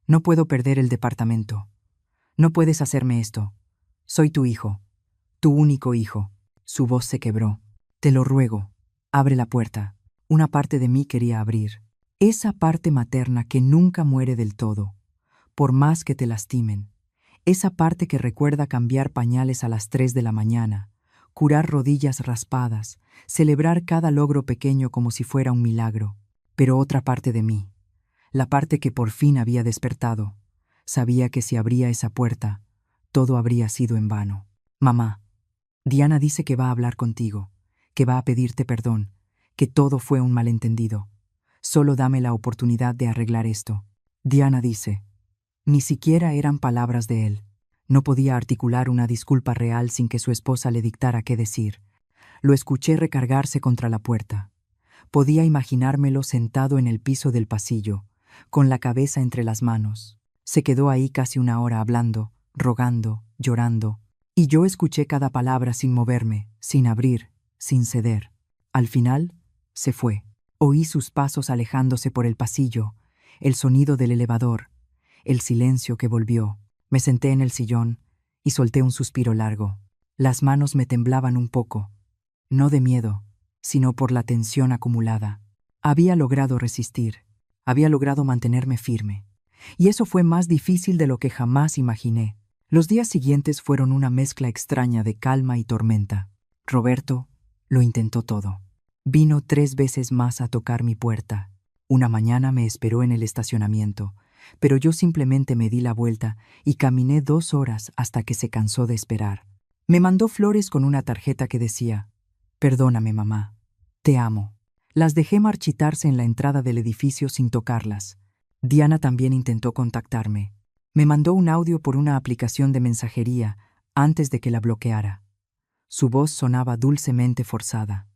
No puedo perder el departamento. No puedes hacerme esto. Soy tu hijo. Tu único hijo». Su voz se quebró. «Te lo ruego. Abre la puerta». Una parte de mí quería abrir. Esa parte materna que nunca muere del todo, por más que te lastimen. Esa parte que recuerda cambiar pañales a las 3 de la mañana, curar rodillas raspadas, celebrar cada logro pequeño como si fuera un milagro. Pero otra parte de mí, la parte que por fin había despertado, sabía que si abría esa puerta, todo habría sido en vano. «Mamá, Diana dice que va a hablar contigo, que va a pedirte perdón, que todo fue un malentendido. Solo dame la oportunidad de arreglar esto». Diana dice. Ni siquiera eran palabras de él. No podía articular una disculpa real sin que su esposa le dictara qué decir. Lo escuché recargarse contra la puerta. Podía imaginármelo sentado en el piso del pasillo, con la cabeza entre las manos. Se quedó ahí casi una hora hablando, rogando, llorando, y yo escuché cada palabra sin moverme, sin abrir, sin ceder. Al final, se fue. Oí sus pasos alejándose por el pasillo, el sonido del elevador, el silencio que volvió. Me senté en el sillón y solté un suspiro largo. Las manos me temblaban un poco, no de miedo, sino por la tensión acumulada. Había logrado resistir, había logrado mantenerme firme. Y eso fue más difícil de lo que jamás imaginé. Los días siguientes fueron una mezcla extraña de calma y tormenta. Roberto lo intentó todo. Vino 3 veces más a tocar mi puerta. Una mañana me esperó en el estacionamiento, pero yo simplemente me di la vuelta y caminé 2 horas hasta que se cansó de esperar. Me mandó flores con una tarjeta que decía: «Perdóname, mamá. Te amo». Las dejé marchitarse en la entrada del edificio sin tocarlas. Diana también intentó contactarme. Me mandó un audio por una aplicación de mensajería antes de que la bloqueara. Su voz sonaba dulcemente forzada.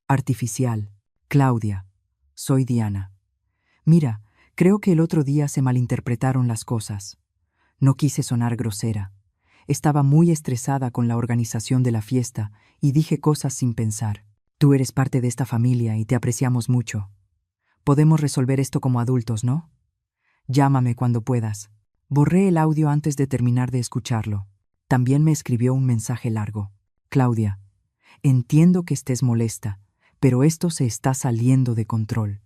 Artificial. «Claudia, soy Diana. Mira, creo que el otro día se malinterpretaron las cosas. No quise sonar grosera. Estaba muy estresada con la organización de la fiesta y dije cosas sin pensar. Tú eres parte de esta familia y te apreciamos mucho. Podemos resolver esto como adultos, ¿no? Llámame cuando puedas». Borré el audio antes de terminar de escucharlo. También me escribió un mensaje largo. «Claudia, entiendo que estés molesta, pero esto se está saliendo de control.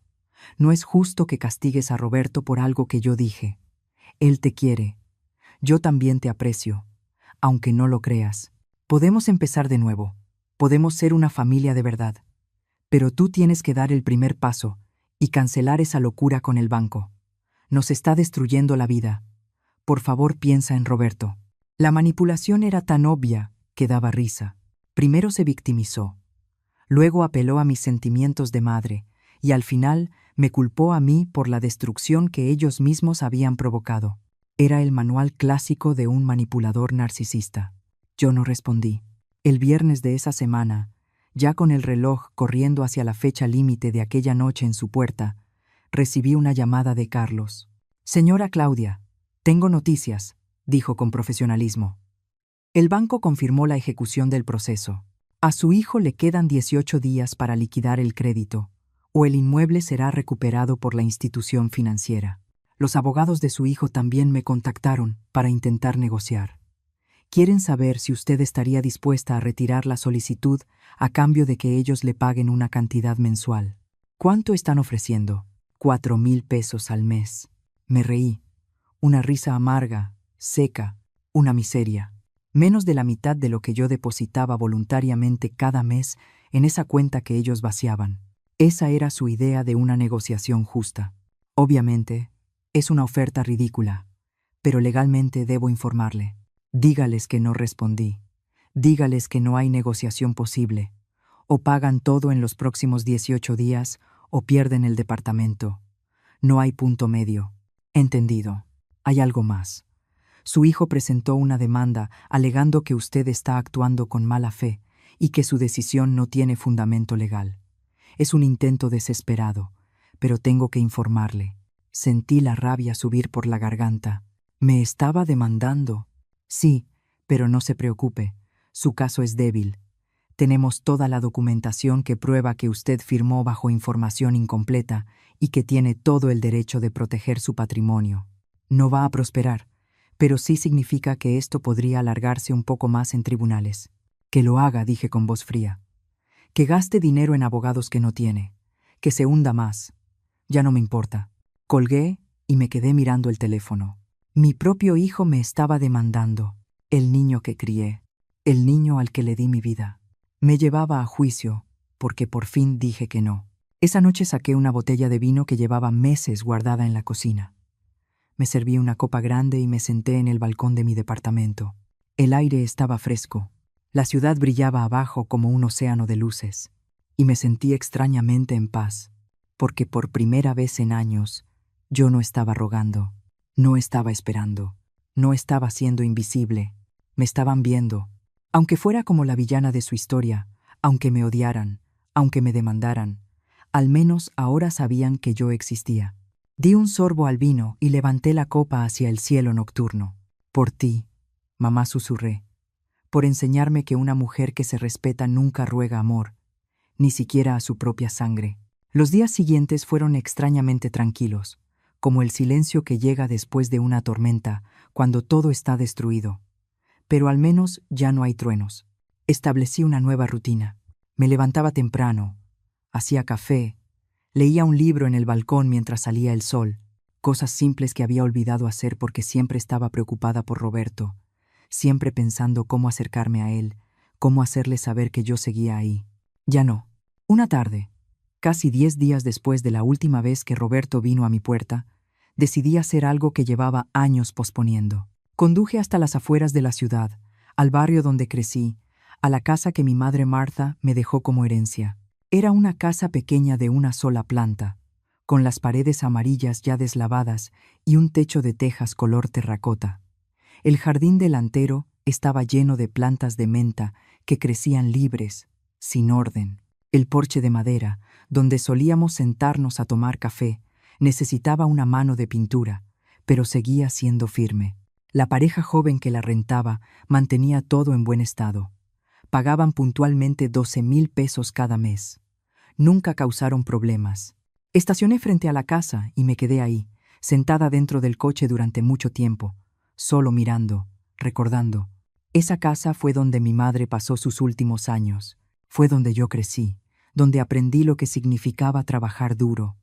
No es justo que castigues a Roberto por algo que yo dije. Él te quiere. Yo también te aprecio, aunque no lo creas. Podemos empezar de nuevo. Podemos ser una familia de verdad. Pero tú tienes que dar el primer paso y cancelar esa locura con el banco. Nos está destruyendo la vida. Por favor, piensa en Roberto». La manipulación era tan obvia que daba risa. Primero se victimizó. Luego apeló a mis sentimientos de madre y al final me culpó a mí por la destrucción que ellos mismos habían provocado. Era el manual clásico de un manipulador narcisista. Yo no respondí. El viernes de esa semana, ya con el reloj corriendo hacia la fecha límite de aquella noche en su puerta, recibí una llamada de Carlos. «Señora Claudia, tengo noticias», dijo con profesionalismo. El banco confirmó la ejecución del proceso. A su hijo le quedan 18 días para liquidar el crédito, o el inmueble será recuperado por la institución financiera. Los abogados de su hijo también me contactaron para intentar negociar. Quieren saber si usted estaría dispuesta a retirar la solicitud a cambio de que ellos le paguen una cantidad mensual. ¿Cuánto están ofreciendo? 4,000 pesos al mes. Me reí. Una risa amarga, seca, una miseria. Menos de la mitad de lo que yo depositaba voluntariamente cada mes en esa cuenta que ellos vaciaban. Esa era su idea de una negociación justa. Obviamente, es una oferta ridícula, pero legalmente debo informarle. Dígales que no respondí. Dígales que no hay negociación posible. O pagan todo en los próximos 18 días o pierden el departamento. No hay punto medio. Entendido. Hay algo más. Su hijo presentó una demanda alegando que usted está actuando con mala fe y que su decisión no tiene fundamento legal. Es un intento desesperado, pero tengo que informarle. Sentí la rabia subir por la garganta. ¿Me estaba demandando? Sí, pero no se preocupe. Su caso es débil. Tenemos toda la documentación que prueba que usted firmó bajo información incompleta y que tiene todo el derecho de proteger su patrimonio. No va a prosperar, pero sí significa que esto podría alargarse un poco más en tribunales. Que lo haga, dije con voz fría. Que gaste dinero en abogados que no tiene. Que se hunda más. Ya no me importa. Colgué y me quedé mirando el teléfono. Mi propio hijo me estaba demandando. El niño que crié. El niño al que le di mi vida. Me llevaba a juicio, porque por fin dije que no. Esa noche saqué una botella de vino que llevaba meses guardada en la cocina. Me serví una copa grande y me senté en el balcón de mi departamento. El aire estaba fresco. La ciudad brillaba abajo como un océano de luces. Y me sentí extrañamente en paz, porque por primera vez en años, yo no estaba rogando, no estaba esperando, no estaba siendo invisible. Me estaban viendo. Aunque fuera como la villana de su historia, aunque me odiaran, aunque me demandaran, al menos ahora sabían que yo existía. Di un sorbo al vino y levanté la copa hacia el cielo nocturno. Por ti, mamá, susurré, por enseñarme que una mujer que se respeta nunca ruega amor, ni siquiera a su propia sangre. Los días siguientes fueron extrañamente tranquilos, como el silencio que llega después de una tormenta, cuando todo está destruido. Pero al menos ya no hay truenos. Establecí una nueva rutina. Me levantaba temprano, hacía café, leía un libro en el balcón mientras salía el sol, cosas simples que había olvidado hacer porque siempre estaba preocupada por Roberto, siempre pensando cómo acercarme a él, cómo hacerle saber que yo seguía ahí. Ya no. Una tarde, casi 10 días después de la última vez que Roberto vino a mi puerta, decidí hacer algo que llevaba años posponiendo. Conduje hasta las afueras de la ciudad, al barrio donde crecí, a la casa que mi madre Martha me dejó como herencia. Era una casa pequeña de una sola planta, con las paredes amarillas ya deslavadas y un techo de tejas color terracota. El jardín delantero estaba lleno de plantas de menta que crecían libres, sin orden. El porche de madera, donde solíamos sentarnos a tomar café, necesitaba una mano de pintura, pero seguía siendo firme. La pareja joven que la rentaba mantenía todo en buen estado. Pagaban puntualmente 12,000 pesos cada mes. Nunca causaron problemas. Estacioné frente a la casa y me quedé ahí, sentada dentro del coche durante mucho tiempo, solo mirando, recordando. Esa casa fue donde mi madre pasó sus últimos años. Fue donde yo crecí, donde aprendí lo que significaba trabajar duro,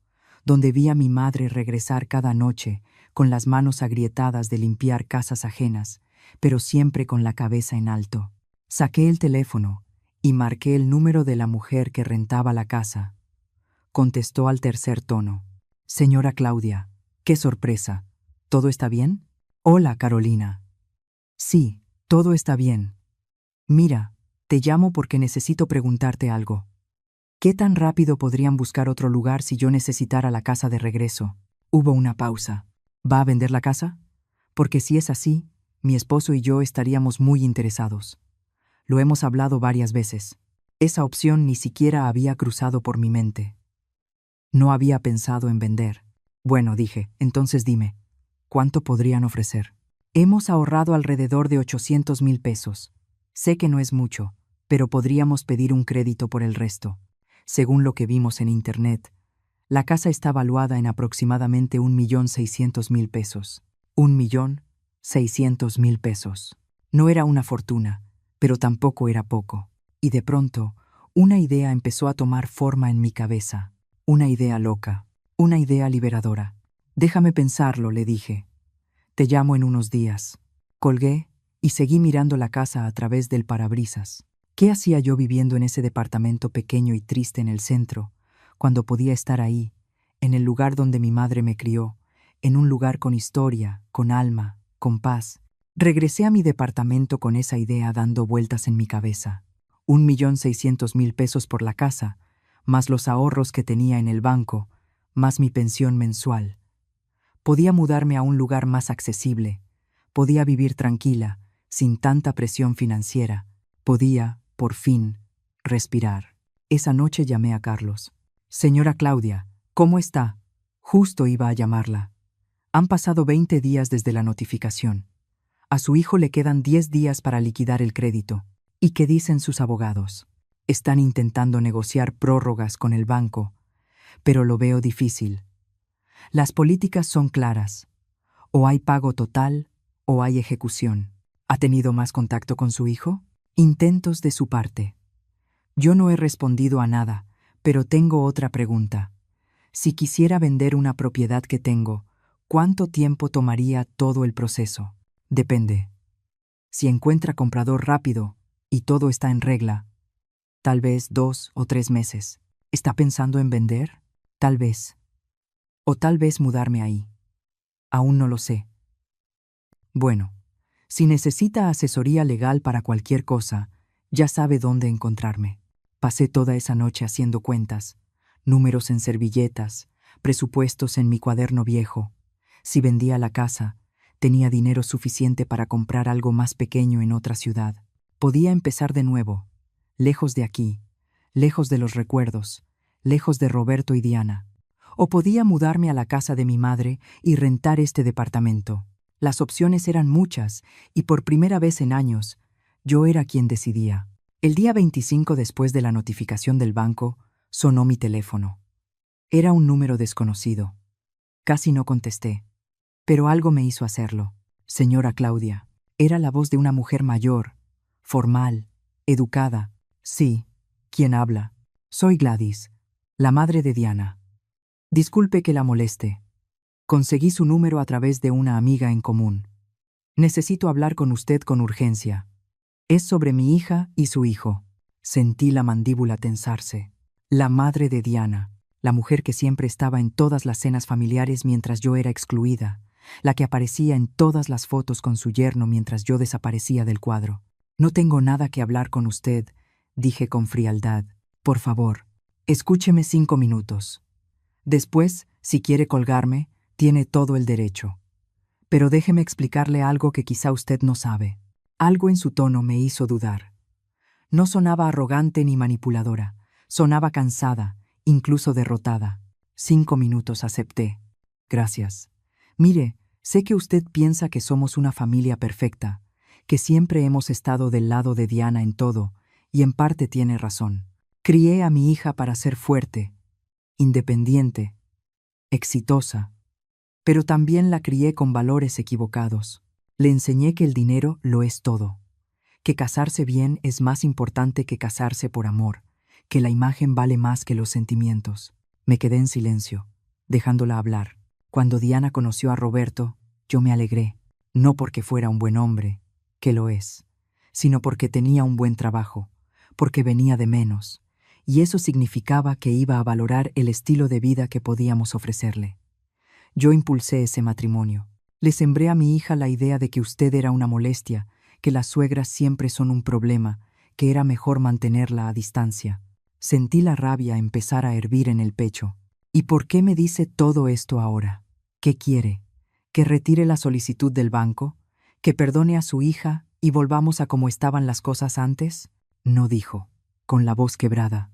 donde vi a mi madre regresar cada noche con las manos agrietadas de limpiar casas ajenas, pero siempre con la cabeza en alto. Saqué el teléfono y marqué el número de la mujer que rentaba la casa. Contestó al tercer tono. Señora Claudia, qué sorpresa. ¿Todo está bien? Hola, Carolina. Sí, todo está bien. Mira, te llamo porque necesito preguntarte algo. ¿Qué tan rápido podrían buscar otro lugar si yo necesitara la casa de regreso? Hubo una pausa. ¿Va a vender la casa? Porque si es así, mi esposo y yo estaríamos muy interesados. Lo hemos hablado varias veces. Esa opción ni siquiera había cruzado por mi mente. No había pensado en vender. Bueno, dije, entonces dime, ¿cuánto podrían ofrecer? Hemos ahorrado alrededor de 800,000 pesos. Sé que no es mucho, pero podríamos pedir un crédito por el resto. Según lo que vimos en Internet, la casa está valuada en aproximadamente 1,600,000 pesos. 1,600,000 pesos. No era una fortuna, pero tampoco era poco. Y de pronto, una idea empezó a tomar forma en mi cabeza. Una idea loca, una idea liberadora. Déjame pensarlo, le dije. Te llamo en unos días. Colgué y seguí mirando la casa a través del parabrisas. ¿Qué hacía yo viviendo en ese departamento pequeño y triste en el centro, cuando podía estar ahí, en el lugar donde mi madre me crió, en un lugar con historia, con alma, con paz? Regresé a mi departamento con esa idea dando vueltas en mi cabeza. 1.600.000 pesos por la casa, más los ahorros que tenía en el banco, más mi pensión mensual. Podía mudarme a un lugar más accesible, podía vivir tranquila, sin tanta presión financiera, podía, por fin, respirar. Esa noche llamé a Carlos. Señora Claudia, ¿cómo está? Justo iba a llamarla. Han pasado 20 días desde la notificación. A su hijo le quedan 10 días para liquidar el crédito. ¿Y qué dicen sus abogados? Están intentando negociar prórrogas con el banco, pero lo veo difícil. Las políticas son claras. O hay pago total o hay ejecución. ¿Ha tenido más contacto con su hijo? Intentos de su parte. Yo no he respondido a nada, pero tengo otra pregunta. Si quisiera vender una propiedad que tengo, ¿cuánto tiempo tomaría todo el proceso? Depende. Si encuentra comprador rápido y todo está en regla, tal vez 2 o 3 meses. ¿Está pensando en vender? Tal vez. O tal vez mudarme ahí. Aún no lo sé. Bueno, si necesita asesoría legal para cualquier cosa, ya sabe dónde encontrarme. Pasé toda esa noche haciendo cuentas, números en servilletas, presupuestos en mi cuaderno viejo. Si vendía la casa, tenía dinero suficiente para comprar algo más pequeño en otra ciudad. Podía empezar de nuevo, lejos de aquí, lejos de los recuerdos, lejos de Roberto y Diana. O podía mudarme a la casa de mi madre y rentar este departamento. Las opciones eran muchas, y por primera vez en años, yo era quien decidía. El día 25 después de la notificación del banco, sonó mi teléfono. Era un número desconocido. Casi no contesté, pero algo me hizo hacerlo. Señora Claudia, era la voz de una mujer mayor, formal, educada. Sí, ¿quién habla? Soy Gladys, la madre de Diana. Disculpe que la moleste. Conseguí su número a través de una amiga en común. Necesito hablar con usted con urgencia. Es sobre mi hija y su hijo. Sentí la mandíbula tensarse. La madre de Diana, la mujer que siempre estaba en todas las cenas familiares mientras yo era excluida, la que aparecía en todas las fotos con su yerno mientras yo desaparecía del cuadro. No tengo nada que hablar con usted, dije con frialdad. Por favor, escúcheme 5 minutos. Después, si quiere colgarme, tiene todo el derecho. Pero déjeme explicarle algo que quizá usted no sabe. Algo en su tono me hizo dudar. No sonaba arrogante ni manipuladora, sonaba cansada, incluso derrotada. 5 minutos acepté. Gracias. Mire, sé que usted piensa que somos una familia perfecta, que siempre hemos estado del lado de Diana en todo, y en parte tiene razón. Crié a mi hija para ser fuerte, independiente, exitosa, pero también la crié con valores equivocados. Le enseñé que el dinero lo es todo, que casarse bien es más importante que casarse por amor, que la imagen vale más que los sentimientos. Me quedé en silencio, dejándola hablar. Cuando Diana conoció a Roberto, yo me alegré, no porque fuera un buen hombre, que lo es, sino porque tenía un buen trabajo, porque venía de menos, y eso significaba que iba a valorar el estilo de vida que podíamos ofrecerle. Yo impulsé ese matrimonio. Le sembré a mi hija la idea de que usted era una molestia, que las suegras siempre son un problema, que era mejor mantenerla a distancia. Sentí la rabia empezar a hervir en el pecho. ¿Y por qué me dice todo esto ahora? ¿Qué quiere? ¿Que retire la solicitud del banco? ¿Que perdone a su hija y volvamos a como estaban las cosas antes? No, dijo, con la voz quebrada.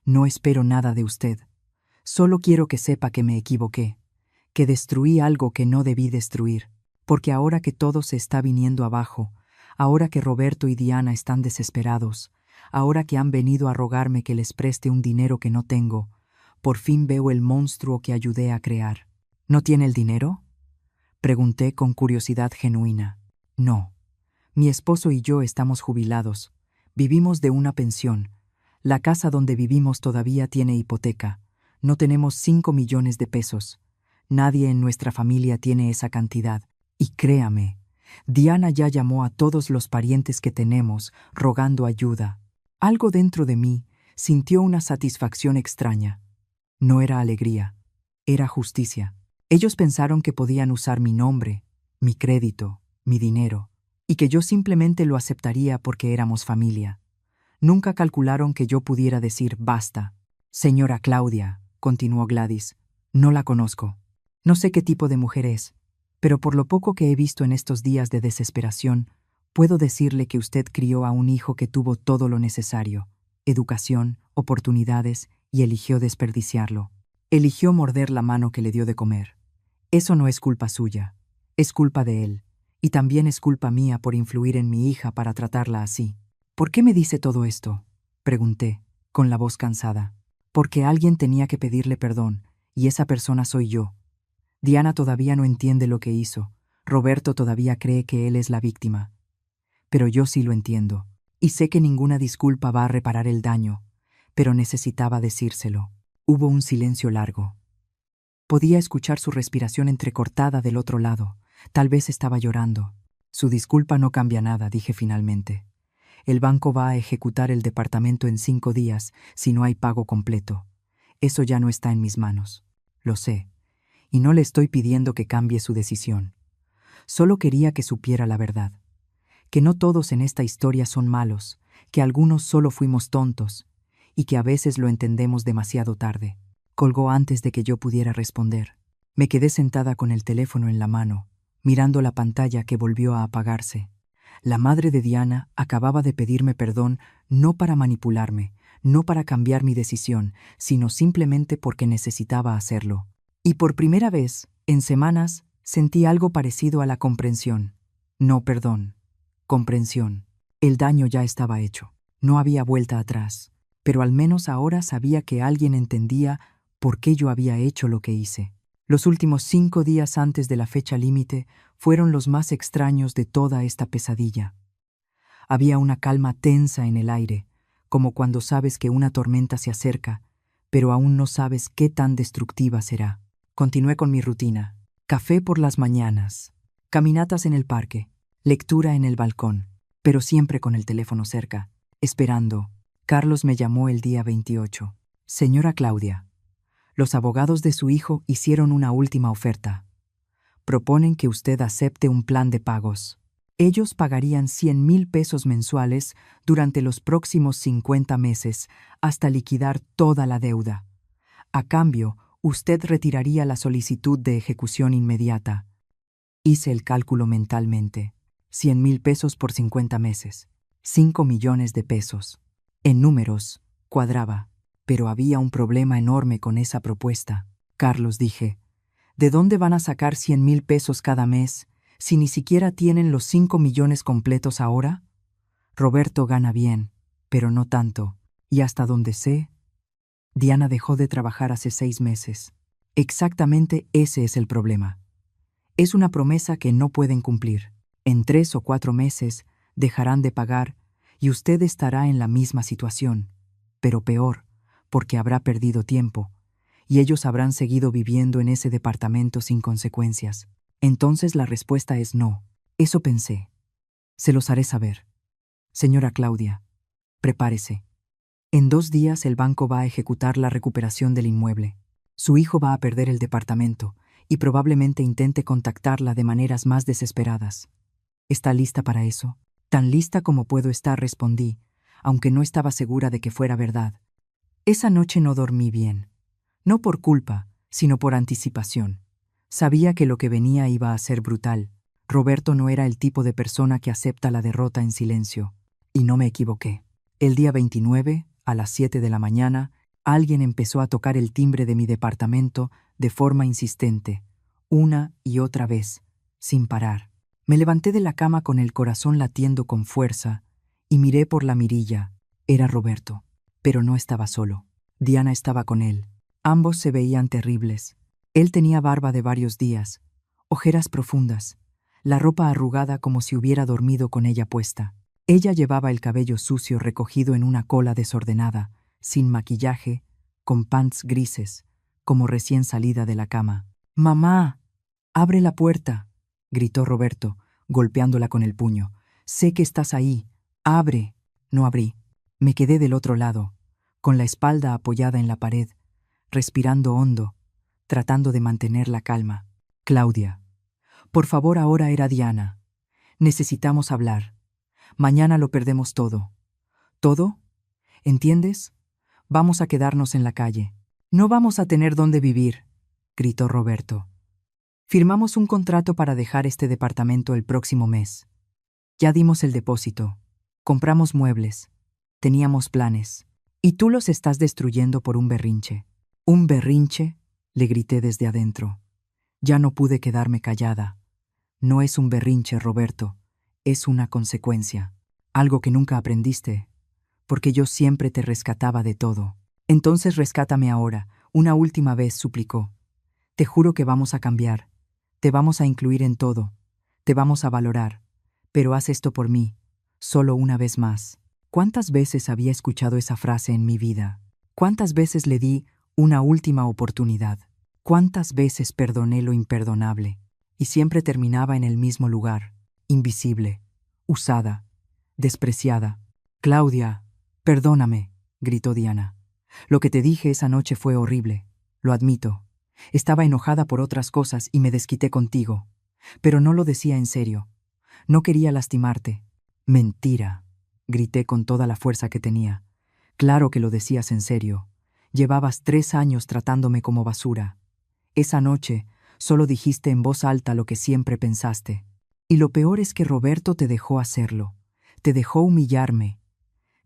No espero nada de usted. Solo quiero que sepa que me equivoqué, que destruí algo que no debí destruir, porque ahora que todo se está viniendo abajo, ahora que Roberto y Diana están desesperados, ahora que han venido a rogarme que les preste un dinero que no tengo, por fin veo el monstruo que ayudé a crear. ¿No tiene el dinero?, pregunté con curiosidad genuina. No. Mi esposo y yo estamos jubilados. Vivimos de una pensión. La casa donde vivimos todavía tiene hipoteca. No tenemos 5 millones de pesos. Nadie en nuestra familia tiene esa cantidad. Y créame, Diana ya llamó a todos los parientes que tenemos, rogando ayuda. Algo dentro de mí sintió una satisfacción extraña. No era alegría, era justicia. Ellos pensaron que podían usar mi nombre, mi crédito, mi dinero, y que yo simplemente lo aceptaría porque éramos familia. Nunca calcularon que yo pudiera decir basta. Señora Claudia, continuó Gladys, no la conozco. No sé qué tipo de mujer es, pero por lo poco que he visto en estos días de desesperación, puedo decirle que usted crió a un hijo que tuvo todo lo necesario, educación, oportunidades, y eligió desperdiciarlo. Eligió morder la mano que le dio de comer. Eso no es culpa suya, es culpa de él, y también es culpa mía por influir en mi hija para tratarla así. ¿Por qué me dice todo esto?, pregunté, con la voz cansada. Porque alguien tenía que pedirle perdón, y esa persona soy yo. Diana todavía no entiende lo que hizo. Roberto todavía cree que él es la víctima. Pero yo sí lo entiendo, y sé que ninguna disculpa va a reparar el daño, pero necesitaba decírselo. Hubo un silencio largo. Podía escuchar su respiración entrecortada del otro lado. Tal vez estaba llorando. Su disculpa no cambia nada, dije finalmente. El banco va a ejecutar el departamento en 5 días si no hay pago completo. Eso ya no está en mis manos. Lo sé. Y no le estoy pidiendo que cambie su decisión. Solo quería que supiera la verdad. Que no todos en esta historia son malos, que algunos solo fuimos tontos, y que a veces lo entendemos demasiado tarde. Colgó antes de que yo pudiera responder. Me quedé sentada con el teléfono en la mano, mirando la pantalla que volvió a apagarse. La madre de Diana acababa de pedirme perdón no para manipularme, no para cambiar mi decisión, sino simplemente porque necesitaba hacerlo. Y por primera vez, en semanas, sentí algo parecido a la comprensión. No perdón. Comprensión. El daño ya estaba hecho. No había vuelta atrás. Pero al menos ahora sabía que alguien entendía por qué yo había hecho lo que hice. Los últimos 5 días antes de la fecha límite fueron los más extraños de toda esta pesadilla. Había una calma tensa en el aire, como cuando sabes que una tormenta se acerca, pero aún no sabes qué tan destructiva será. Continué con mi rutina. Café por las mañanas, caminatas en el parque, lectura en el balcón, pero siempre con el teléfono cerca, esperando. Carlos me llamó el día 28. Señora Claudia, los abogados de su hijo hicieron una última oferta. Proponen que usted acepte un plan de pagos. Ellos pagarían 100,000 pesos mensuales durante los próximos 50 meses hasta liquidar toda la deuda. A cambio, usted retiraría la solicitud de ejecución inmediata. Hice el cálculo mentalmente. 100,000 pesos por 50 meses. 5 millones de pesos. En números, cuadraba. Pero había un problema enorme con esa propuesta. Carlos, dije, ¿de dónde van a sacar 100,000 pesos cada mes si ni siquiera tienen los 5 millones completos ahora? Roberto gana bien, pero no tanto. Y hasta donde sé, Diana dejó de trabajar hace 6 meses. Exactamente ese es el problema. Es una promesa que no pueden cumplir. En 3 o 4 meses dejarán de pagar y usted estará en la misma situación, pero peor, porque habrá perdido tiempo, y ellos habrán seguido viviendo en ese departamento sin consecuencias. Entonces la respuesta es no. Eso pensé. Se los haré saber. Señora Claudia, prepárese. En 2 días el banco va a ejecutar la recuperación del inmueble. Su hijo va a perder el departamento y probablemente intente contactarla de maneras más desesperadas. ¿Está lista para eso? Tan lista como puedo estar, respondí, aunque no estaba segura de que fuera verdad. Esa noche no dormí bien. No por culpa, sino por anticipación. Sabía que lo que venía iba a ser brutal. Roberto no era el tipo de persona que acepta la derrota en silencio. Y no me equivoqué. El día 29, a las 7 de la mañana, alguien empezó a tocar el timbre de mi departamento de forma insistente, una y otra vez, sin parar. Me levanté de la cama con el corazón latiendo con fuerza y miré por la mirilla. Era Roberto, pero no estaba solo. Diana estaba con él. Ambos se veían terribles. Él tenía barba de varios días, ojeras profundas, la ropa arrugada como si hubiera dormido con ella puesta. Ella llevaba el cabello sucio recogido en una cola desordenada, sin maquillaje, con pants grises, como recién salida de la cama. «¡Mamá! ¡Abre la puerta!», gritó Roberto, golpeándola con el puño. «Sé que estás ahí. ¡Abre!». No abrí. Me quedé del otro lado, con la espalda apoyada en la pared, respirando hondo, tratando de mantener la calma. «Claudia, por favor», ahora era Diana. «Necesitamos hablar. Mañana lo perdemos todo». «¿Todo?», ¿Entiendes? Vamos a quedarnos en la calle. No vamos a tener dónde vivir, gritó Roberto. Firmamos un contrato para dejar este departamento el próximo mes. Ya dimos el depósito. Compramos muebles. Teníamos planes. Y tú los estás destruyendo por un berrinche. ¿Un berrinche?, le grité desde adentro. Ya no pude quedarme callada. No es un berrinche, Roberto. Es una consecuencia. Algo que nunca aprendiste. Porque yo siempre te rescataba de todo. Entonces rescátame ahora. Una última vez, suplicó. Te juro que vamos a cambiar. Te vamos a incluir en todo. Te vamos a valorar. Pero haz esto por mí. Solo una vez más. ¿Cuántas veces había escuchado esa frase en mi vida? ¿Cuántas veces le di una última oportunidad? ¿Cuántas veces perdoné lo imperdonable? Y siempre terminaba en el mismo lugar. Invisible. Usada. Despreciada. Claudia, perdóname, gritó Diana. Lo que te dije esa noche fue horrible. Lo admito. Estaba enojada por otras cosas y me desquité contigo. Pero no lo decía en serio. No quería lastimarte. Mentira, grité con toda la fuerza que tenía. Claro que lo decías en serio. Llevabas 3 años tratándome como basura. Esa noche solo dijiste en voz alta lo que siempre pensaste. Y lo peor es que Roberto te dejó hacerlo. Te dejó humillarme.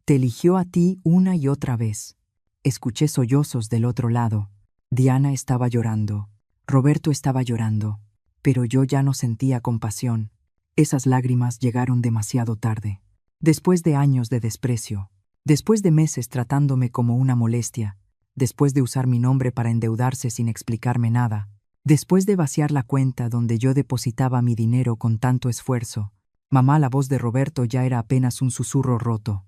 Te eligió a ti una y otra vez. Escuché sollozos del otro lado. Diana estaba llorando. Roberto estaba llorando. Pero yo ya no sentía compasión. Esas lágrimas llegaron demasiado tarde. Después de años de desprecio. Después de meses tratándome como una molestia. Después de usar mi nombre para endeudarse sin explicarme nada. Después de vaciar la cuenta donde yo depositaba mi dinero con tanto esfuerzo. Mamá, la voz de Roberto ya era apenas un susurro roto.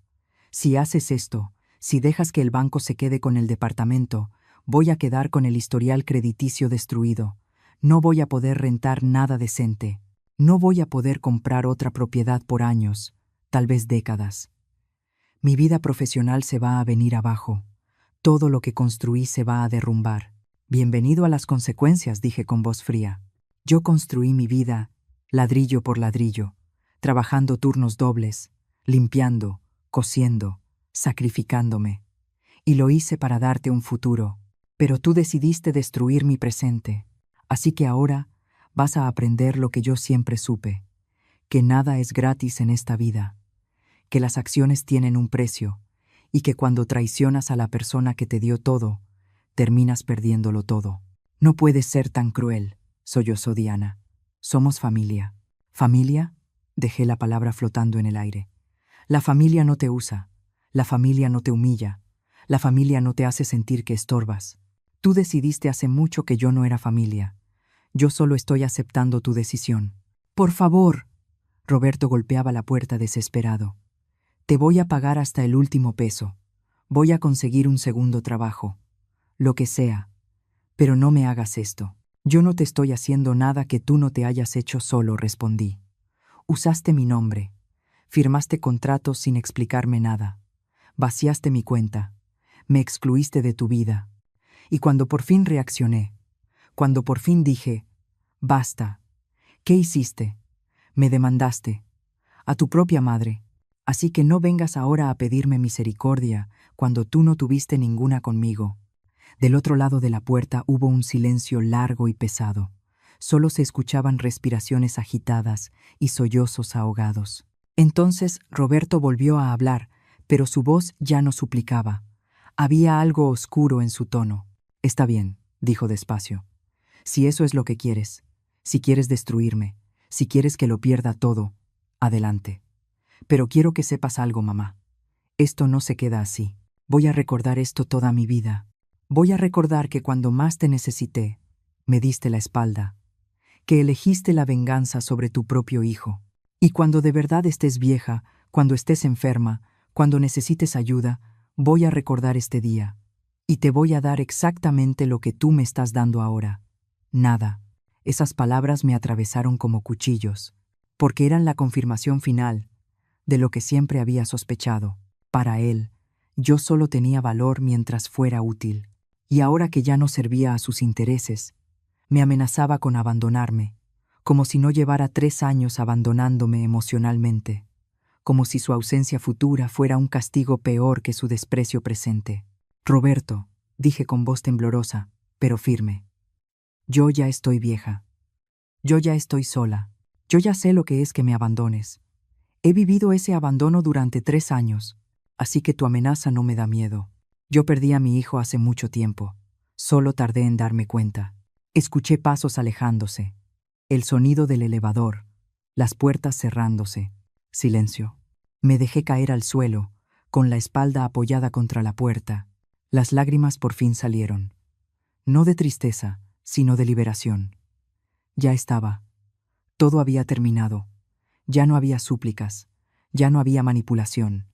Si haces esto, si dejas que el banco se quede con el departamento, voy a quedar con el historial crediticio destruido. No voy a poder rentar nada decente. No voy a poder comprar otra propiedad por años, tal vez décadas. Mi vida profesional se va a venir abajo. Todo lo que construí se va a derrumbar. Bienvenido a las consecuencias, dije con voz fría. Yo construí mi vida, ladrillo por ladrillo, trabajando turnos dobles, limpiando, cosiendo, sacrificándome. Y lo hice para darte un futuro. Pero tú decidiste destruir mi presente. Así que ahora vas a aprender lo que yo siempre supe, que nada es gratis en esta vida, que las acciones tienen un precio, y que cuando traicionas a la persona que te dio todo, terminas perdiéndolo todo. No puedes ser tan cruel, sollozó Diana. Somos familia. ¿Familia? Dejé la palabra flotando en el aire. La familia no te usa, la familia no te humilla, la familia no te hace sentir que estorbas. Tú decidiste hace mucho que yo no era familia. Yo solo estoy aceptando tu decisión. Por favor. Roberto golpeaba la puerta desesperado. Te voy a pagar hasta el último peso. Voy a conseguir un segundo trabajo. Lo que sea. Pero no me hagas esto. Yo no te estoy haciendo nada que tú no te hayas hecho solo, respondí. Usaste mi nombre. Firmaste contratos sin explicarme nada. Vaciaste mi cuenta. Me excluiste de tu vida. Y cuando por fin reaccioné, cuando por fin dije, basta, ¿qué hiciste? Me demandaste. A tu propia madre. Así que no vengas ahora a pedirme misericordia cuando tú no tuviste ninguna conmigo. Del otro lado de la puerta hubo un silencio largo y pesado. Solo se escuchaban respiraciones agitadas y sollozos ahogados. Entonces Roberto volvió a hablar, pero su voz ya no suplicaba. Había algo oscuro en su tono. Está bien, dijo despacio. Si eso es lo que quieres, si quieres destruirme, si quieres que lo pierda todo, adelante. Pero quiero que sepas algo, mamá. Esto no se queda así. Voy a recordar esto toda mi vida. Voy a recordar que cuando más te necesité, me diste la espalda, que elegiste la venganza sobre tu propio hijo. Y cuando de verdad estés vieja, cuando estés enferma, cuando necesites ayuda, voy a recordar este día. Y te voy a dar exactamente lo que tú me estás dando ahora. Nada. Esas palabras me atravesaron como cuchillos, porque eran la confirmación final de lo que siempre había sospechado. Para él, yo solo tenía valor mientras fuera útil. Y ahora que ya no servía a sus intereses, me amenazaba con abandonarme, como si no llevara 3 años abandonándome emocionalmente. como si su ausencia futura fuera un castigo peor que su desprecio presente. Roberto, dije con voz temblorosa, pero firme. Yo ya estoy vieja. Yo ya estoy sola. Yo ya sé lo que es que me abandones. He vivido ese abandono durante 3 años, así que tu amenaza no me da miedo. Yo perdí a mi hijo hace mucho tiempo. Solo tardé en darme cuenta. Escuché pasos alejándose, el sonido del elevador, las puertas cerrándose. Silencio. Me dejé caer al suelo, con la espalda apoyada contra la puerta. Las lágrimas por fin salieron. No de tristeza, sino de liberación. Ya estaba. Todo había terminado. Ya no había súplicas. Ya no había manipulación.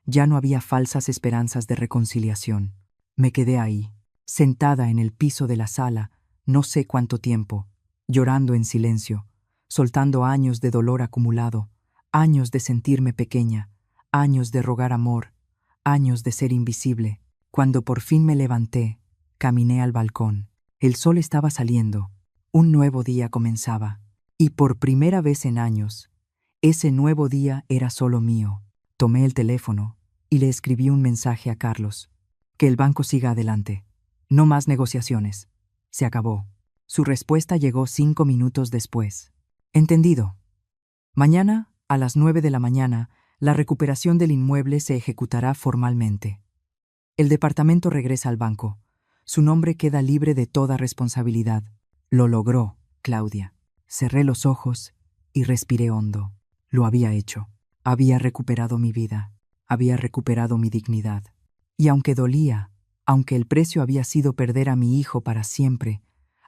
Ya no había falsas esperanzas de reconciliación. Me quedé ahí, sentada en el piso de la sala, no sé cuánto tiempo, llorando en silencio, soltando años de dolor acumulado, años de sentirme pequeña, años de rogar amor, años de ser invisible. Cuando por fin me levanté, caminé al balcón. El sol estaba saliendo. Un nuevo día comenzaba. Y por primera vez en años, ese nuevo día era solo mío. Tomé el teléfono y le escribí un mensaje a Carlos. Que el banco siga adelante. No más negociaciones. Se acabó. Su respuesta llegó 5 minutos después. Entendido. Mañana, a las 9 de la mañana, la recuperación del inmueble se ejecutará formalmente. El departamento regresa al banco. Su nombre queda libre de toda responsabilidad. Lo logró, Claudia. Cerré los ojos y respiré hondo. Lo había hecho. Había recuperado mi vida. Había recuperado mi dignidad. Y aunque dolía, aunque el precio había sido perder a mi hijo para siempre,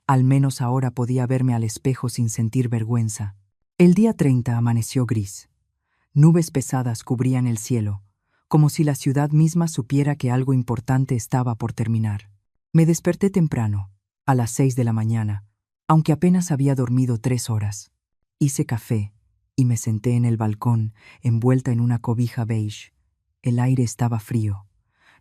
al menos ahora podía verme al espejo sin sentir vergüenza. El día 30 amaneció gris. Nubes pesadas cubrían el cielo, como si la ciudad misma supiera que algo importante estaba por terminar. Me desperté temprano, a las 6 de la mañana, aunque apenas había dormido 3 horas. Hice café y me senté en el balcón, envuelta en una cobija beige. El aire estaba frío.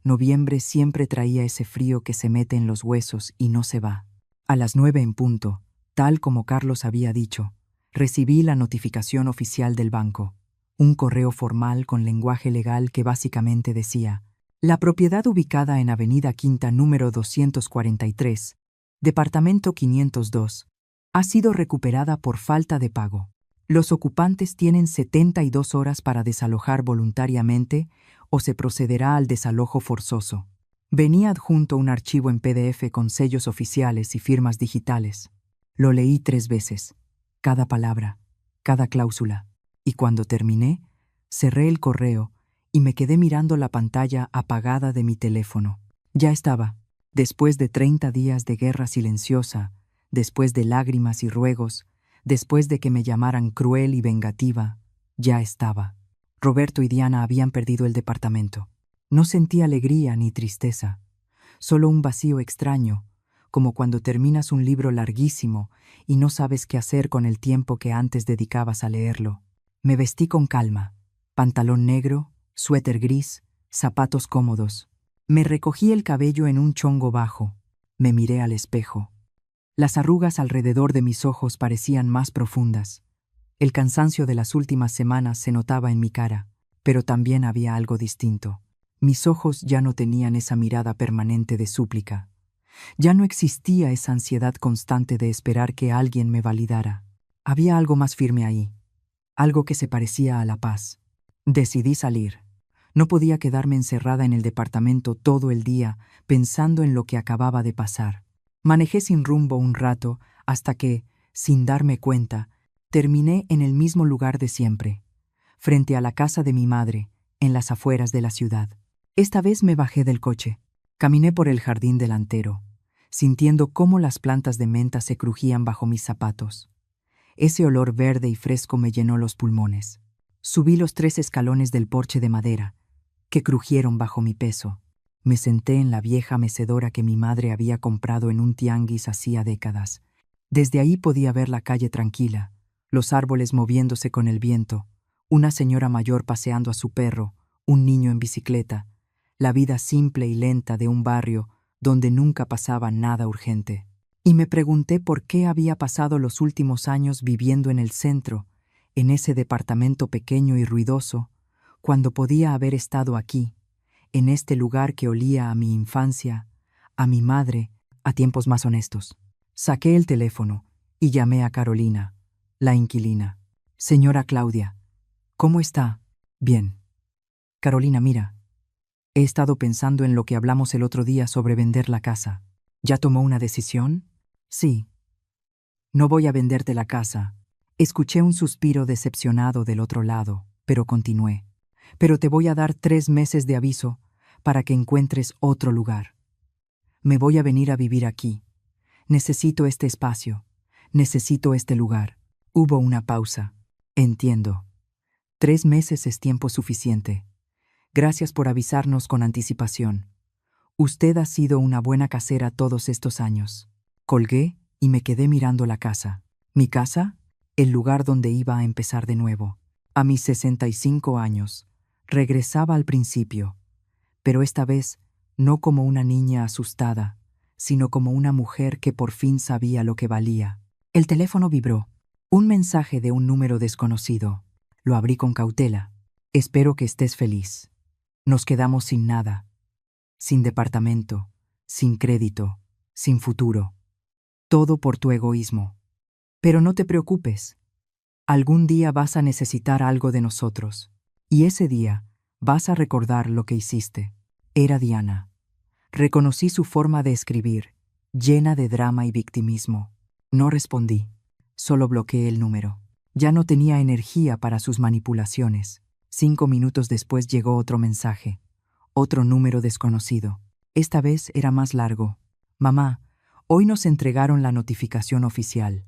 Noviembre siempre traía ese frío que se mete en los huesos y no se va. A las 9 en punto, tal como Carlos había dicho, recibí la notificación oficial del banco. Un correo formal con lenguaje legal que básicamente decía: la propiedad ubicada en Avenida Quinta número 243, Departamento 502, ha sido recuperada por falta de pago. Los ocupantes tienen 72 horas para desalojar voluntariamente o se procederá al desalojo forzoso. Venía adjunto un archivo en PDF con sellos oficiales y firmas digitales. Lo leí 3 veces, cada palabra, cada cláusula, y cuando terminé, cerré el correo y me quedé mirando la pantalla apagada de mi teléfono. Ya estaba. Después de 30 días de guerra silenciosa, después de lágrimas y ruegos, después de que me llamaran cruel y vengativa, ya estaba. Roberto y Diana habían perdido el departamento. No sentí alegría ni tristeza, solo un vacío extraño, como cuando terminas un libro larguísimo y no sabes qué hacer con el tiempo que antes dedicabas a leerlo. Me vestí con calma, pantalón negro, suéter gris, zapatos cómodos. Me recogí el cabello en un chongo bajo. Me miré al espejo. Las arrugas alrededor de mis ojos parecían más profundas. El cansancio de las últimas semanas se notaba en mi cara, pero también había algo distinto. Mis ojos ya no tenían esa mirada permanente de súplica. Ya no existía esa ansiedad constante de esperar que alguien me validara. Había algo más firme ahí, algo que se parecía a la paz. Decidí salir. No podía quedarme encerrada en el departamento todo el día pensando en lo que acababa de pasar. Manejé sin rumbo un rato hasta que, sin darme cuenta, terminé en el mismo lugar de siempre, frente a la casa de mi madre, en las afueras de la ciudad. Esta vez me bajé del coche. Caminé por el jardín delantero, sintiendo cómo las plantas de menta se crujían bajo mis zapatos. Ese olor verde y fresco me llenó los pulmones. Subí los 3 escalones del porche de madera, que crujieron bajo mi peso. Me senté en la vieja mecedora que mi madre había comprado en un tianguis hacía décadas. Desde ahí podía ver la calle tranquila, los árboles moviéndose con el viento, una señora mayor paseando a su perro, un niño en bicicleta, la vida simple y lenta de un barrio donde nunca pasaba nada urgente. Y me pregunté por qué había pasado los últimos años viviendo en el centro, en ese departamento pequeño y ruidoso, cuando podía haber estado aquí, en este lugar que olía a mi infancia, a mi madre, a tiempos más honestos. Saqué el teléfono y llamé a Carolina, la inquilina. Señora Claudia, ¿cómo está? Bien. Carolina, mira, he estado pensando en lo que hablamos el otro día sobre vender la casa. ¿Ya tomó una decisión? Sí. No voy a venderte la casa. Escuché un suspiro decepcionado del otro lado, pero continué. Pero te voy a dar 3 meses de aviso para que encuentres otro lugar. Me voy a venir a vivir aquí. Necesito este espacio. Necesito este lugar. Hubo una pausa. Entiendo. 3 meses es tiempo suficiente. Gracias por avisarnos con anticipación. Usted ha sido una buena casera todos estos años. Colgué y me quedé mirando la casa. ¿Mi casa? El lugar donde iba a empezar de nuevo. A mis 65 años. Regresaba al principio, pero esta vez no como una niña asustada, sino como una mujer que por fin sabía lo que valía. El teléfono vibró. Un mensaje de un número desconocido. Lo abrí con cautela. Espero que estés feliz. Nos quedamos sin nada. Sin departamento, sin crédito, sin futuro. Todo por tu egoísmo. Pero no te preocupes. Algún día vas a necesitar algo de nosotros. Y ese día vas a recordar lo que hiciste. Era Diana. Reconocí su forma de escribir, llena de drama y victimismo. No respondí. Solo bloqueé el número. Ya no tenía energía para sus manipulaciones. 5 minutos después llegó otro mensaje. Otro número desconocido. Esta vez era más largo. Mamá, hoy nos entregaron la notificación oficial.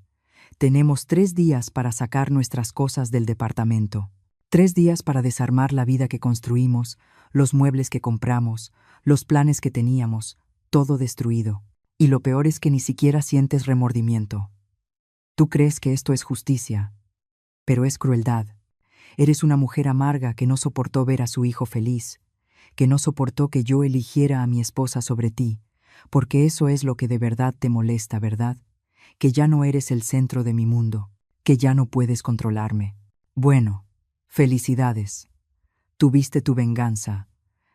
Tenemos 3 días para sacar nuestras cosas del departamento. 3 días para desarmar la vida que construimos, los muebles que compramos, los planes que teníamos, todo destruido. Y lo peor es que ni siquiera sientes remordimiento. Tú crees que esto es justicia, pero es crueldad. Eres una mujer amarga que no soportó ver a su hijo feliz, que no soportó que yo eligiera a mi esposa sobre ti, porque eso es lo que de verdad te molesta, ¿verdad? Que ya no eres el centro de mi mundo, que ya no puedes controlarme. Bueno, felicidades. Tuviste tu venganza,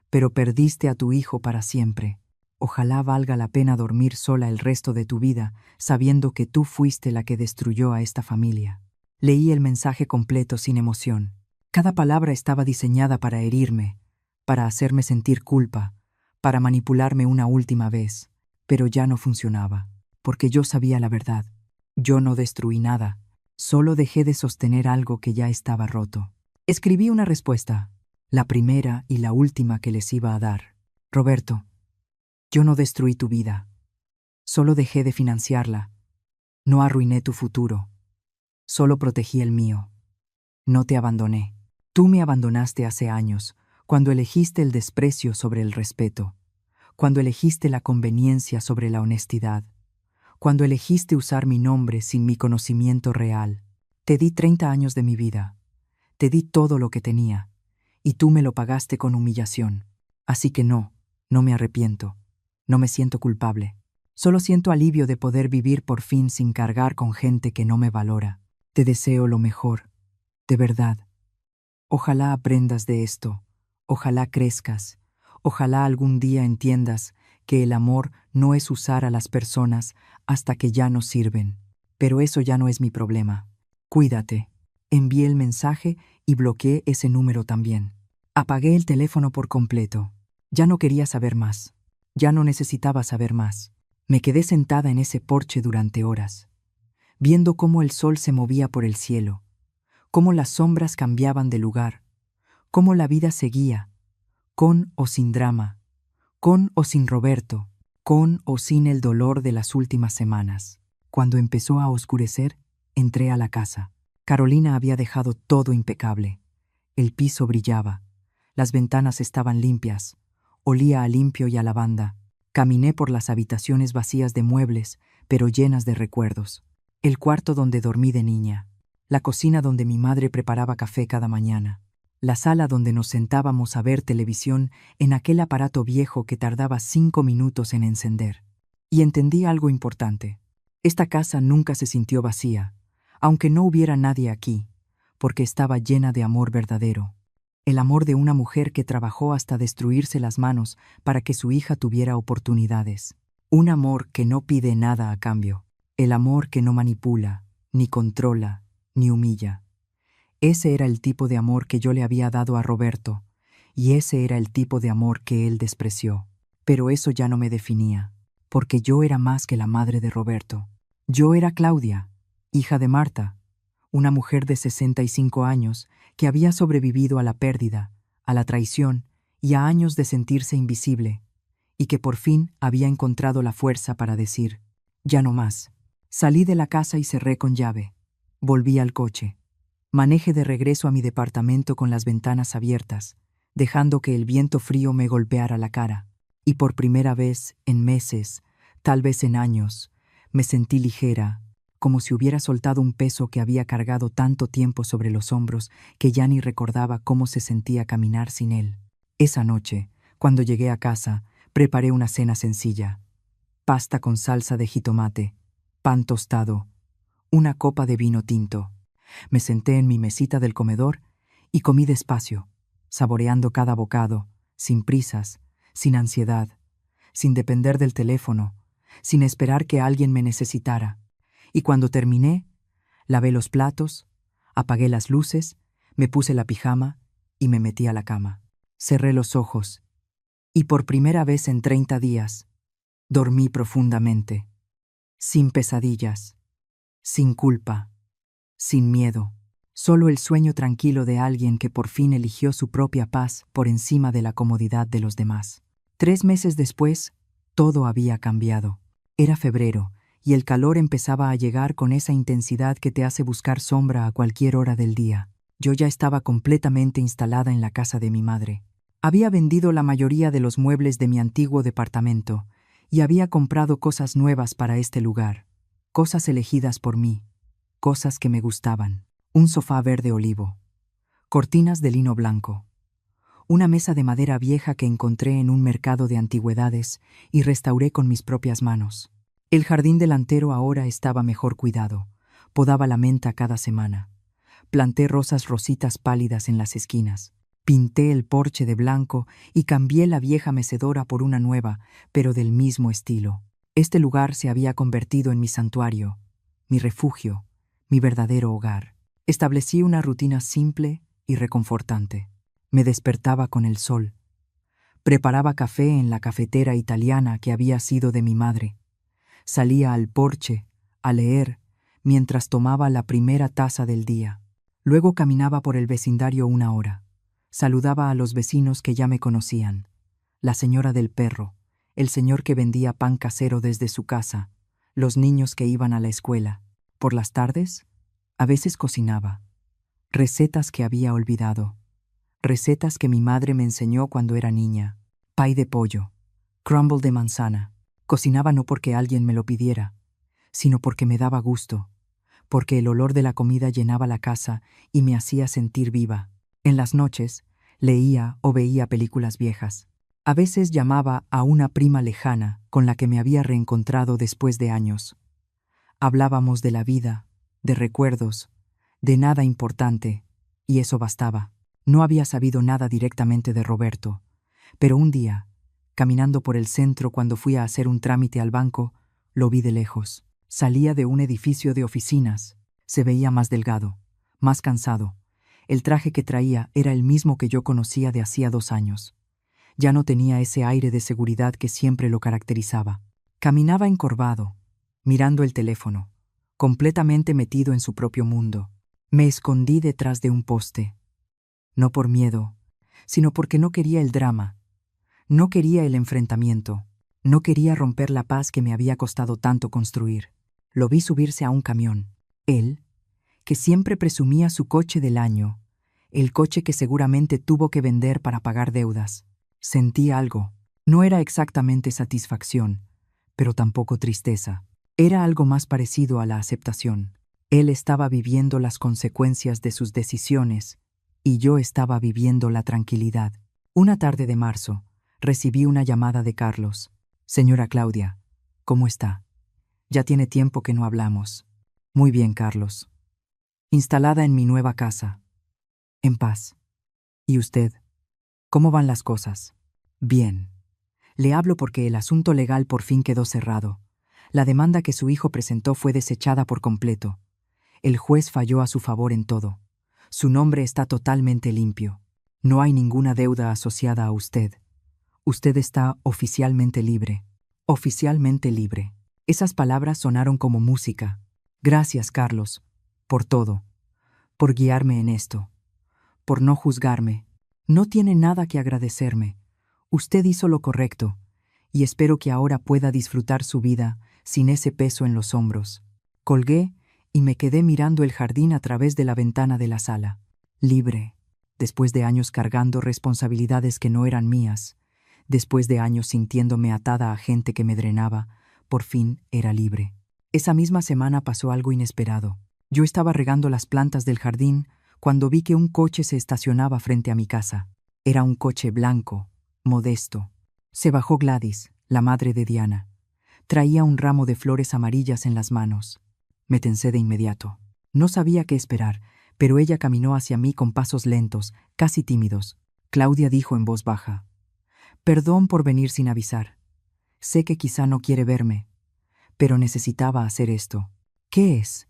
pero perdiste a tu hijo para siempre. Ojalá valga la pena dormir sola el resto de tu vida, sabiendo que tú fuiste la que destruyó a esta familia. Leí el mensaje completo sin emoción. Cada palabra estaba diseñada para herirme, para hacerme sentir culpa, para manipularme una última vez, pero ya no funcionaba, porque yo sabía la verdad. Yo no destruí nada, solo dejé de sostener algo que ya estaba roto. Escribí una respuesta, la primera y la última que les iba a dar. Roberto, yo no destruí tu vida, solo dejé de financiarla, no arruiné tu futuro, solo protegí el mío. No te abandoné. Tú me abandonaste hace años, cuando elegiste el desprecio sobre el respeto, cuando elegiste la conveniencia sobre la honestidad, cuando elegiste usar mi nombre sin mi conocimiento real. Te di 30 años de mi vida, te di todo lo que tenía, y tú me lo pagaste con humillación. Así que no me arrepiento, no me siento culpable. Solo siento alivio de poder vivir por fin sin cargar con gente que no me valora. Te deseo lo mejor, de verdad. Ojalá aprendas de esto, ojalá crezcas, ojalá algún día entiendas que el amor no es usar a las personas hasta que ya no sirven. Pero eso ya no es mi problema. Cuídate. Envié el mensaje y bloqueé ese número también. Apagué el teléfono por completo. Ya no quería saber más. Ya no necesitaba saber más. Me quedé sentada en ese porche durante horas, viendo cómo el sol se movía por el cielo, cómo las sombras cambiaban de lugar, cómo la vida seguía, con o sin drama, con o sin Roberto, con o sin el dolor de las últimas semanas. Cuando empezó a oscurecer, entré a la casa. Carolina había dejado todo impecable. El piso brillaba, las ventanas estaban limpias, olía a limpio y a lavanda. Caminé por las habitaciones vacías de muebles, pero llenas de recuerdos. El cuarto donde dormí de niña, la cocina donde mi madre preparaba café cada mañana, la sala donde nos sentábamos a ver televisión en aquel aparato viejo que tardaba 5 minutos en encender. Y entendí algo importante. Esta casa nunca se sintió vacía, aunque no hubiera nadie aquí, porque estaba llena de amor verdadero. el amor de una mujer que trabajó hasta destruirse las manos para que su hija tuviera oportunidades. Un amor que no pide nada a cambio. El amor que no manipula, ni controla, ni humilla. Ese era el tipo de amor que yo le había dado a Roberto, y ese era el tipo de amor que él despreció. Pero eso ya no me definía, porque yo era más que la madre de Roberto. Yo era Claudia, hija de Marta, una mujer de 65 años que había sobrevivido a la pérdida, a la traición y a años de sentirse invisible, y que por fin había encontrado la fuerza para decir, ya no más. Salí de la casa y cerré con llave. Volví al coche. Manejé de regreso a mi departamento con las ventanas abiertas, dejando que el viento frío me golpeara la cara. Y por primera vez en meses, tal vez en años, me sentí ligera, como si hubiera soltado un peso que había cargado tanto tiempo sobre los hombros que ya ni recordaba cómo se sentía caminar sin él. Esa noche, cuando llegué a casa, preparé una cena sencilla. Pasta con salsa de jitomate, pan tostado, una copa de vino tinto. Me senté en mi mesita del comedor y comí despacio, saboreando cada bocado, sin prisas, sin ansiedad, sin depender del teléfono, sin esperar que alguien me necesitara. Y cuando terminé, lavé los platos, apagué las luces, me puse la pijama y me metí a la cama. Cerré los ojos y por primera vez en 30 días, dormí profundamente, sin pesadillas, sin culpa, sin miedo, solo el sueño tranquilo de alguien que por fin eligió su propia paz por encima de la comodidad de los demás. 3 meses después, todo había cambiado. Era febrero, y el calor empezaba a llegar con esa intensidad que te hace buscar sombra a cualquier hora del día. Yo ya estaba completamente instalada en la casa de mi madre. Había vendido la mayoría de los muebles de mi antiguo departamento, y había comprado cosas nuevas para este lugar, cosas elegidas por mí, cosas que me gustaban. Un sofá verde olivo, cortinas de lino blanco, una mesa de madera vieja que encontré en un mercado de antigüedades y restauré con mis propias manos. El jardín delantero ahora estaba mejor cuidado. Podaba la menta cada semana. Planté rosas rositas pálidas en las esquinas. Pinté el porche de blanco y cambié la vieja mecedora por una nueva, pero del mismo estilo. Este lugar se había convertido en mi santuario, mi refugio, mi verdadero hogar. Establecí una rutina simple y reconfortante. Me despertaba con el sol. Preparaba café en la cafetera italiana que había sido de mi madre. Salía al porche a leer mientras tomaba la primera taza del día. Luego caminaba por el vecindario una hora. Saludaba a los vecinos que ya me conocían. La señora del perro, el señor que vendía pan casero desde su casa, los niños que iban a la escuela. Por las tardes, a veces cocinaba. Recetas que había olvidado. Recetas que mi madre me enseñó cuando era niña. Pay de pollo, crumble de manzana. Cocinaba no porque alguien me lo pidiera, sino porque me daba gusto, porque el olor de la comida llenaba la casa y me hacía sentir viva. En las noches, leía o veía películas viejas. A veces llamaba a una prima lejana con la que me había reencontrado después de años. Hablábamos de la vida, de recuerdos, de nada importante, y eso bastaba. No había sabido nada directamente de Roberto, pero un día, caminando por el centro cuando fui a hacer un trámite al banco, lo vi de lejos. Salía de un edificio de oficinas. Se veía más delgado, más cansado. El traje que traía era el mismo que yo conocía de hacía 2 años. Ya no tenía ese aire de seguridad que siempre lo caracterizaba. Caminaba encorvado, mirando el teléfono, completamente metido en su propio mundo. Me escondí detrás de un poste. No por miedo, sino porque no quería el drama. No quería el enfrentamiento. No quería romper la paz que me había costado tanto construir. Lo vi subirse a un camión. Él, que siempre presumía su coche del año, el coche que seguramente tuvo que vender para pagar deudas. Sentí algo. No era exactamente satisfacción, pero tampoco tristeza. Era algo más parecido a la aceptación. Él estaba viviendo las consecuencias de sus decisiones y yo estaba viviendo la tranquilidad. Una tarde de marzo, recibí una llamada de Carlos. Señora Claudia, ¿cómo está? Ya tiene tiempo que no hablamos. Muy bien, Carlos. Instalada en mi nueva casa. En paz. ¿Y usted? ¿Cómo van las cosas? Bien. Le hablo porque el asunto legal por fin quedó cerrado. La demanda que su hijo presentó fue desechada por completo. El juez falló a su favor en todo. Su nombre está totalmente limpio. No hay ninguna deuda asociada a usted. Usted está oficialmente libre. Oficialmente libre. Esas palabras sonaron como música. Gracias, Carlos, por todo, por guiarme en esto, por no juzgarme. No tiene nada que agradecerme. Usted hizo lo correcto, y espero que ahora pueda disfrutar su vida sin ese peso en los hombros. Colgué y me quedé mirando el jardín a través de la ventana de la sala. Libre, después de años cargando responsabilidades que no eran mías, después de años sintiéndome atada a gente que me drenaba, por fin era libre. Esa misma semana pasó algo inesperado. Yo estaba regando las plantas del jardín cuando vi que un coche se estacionaba frente a mi casa. Era un coche blanco, modesto. Se bajó Gladys, la madre de Diana. Traía un ramo de flores amarillas en las manos. Me tensé de inmediato. No sabía qué esperar, pero ella caminó hacia mí con pasos lentos, casi tímidos. Claudia dijo en voz baja: «Perdón por venir sin avisar. Sé que quizá no quiere verme, pero necesitaba hacer esto». «¿Qué es?»,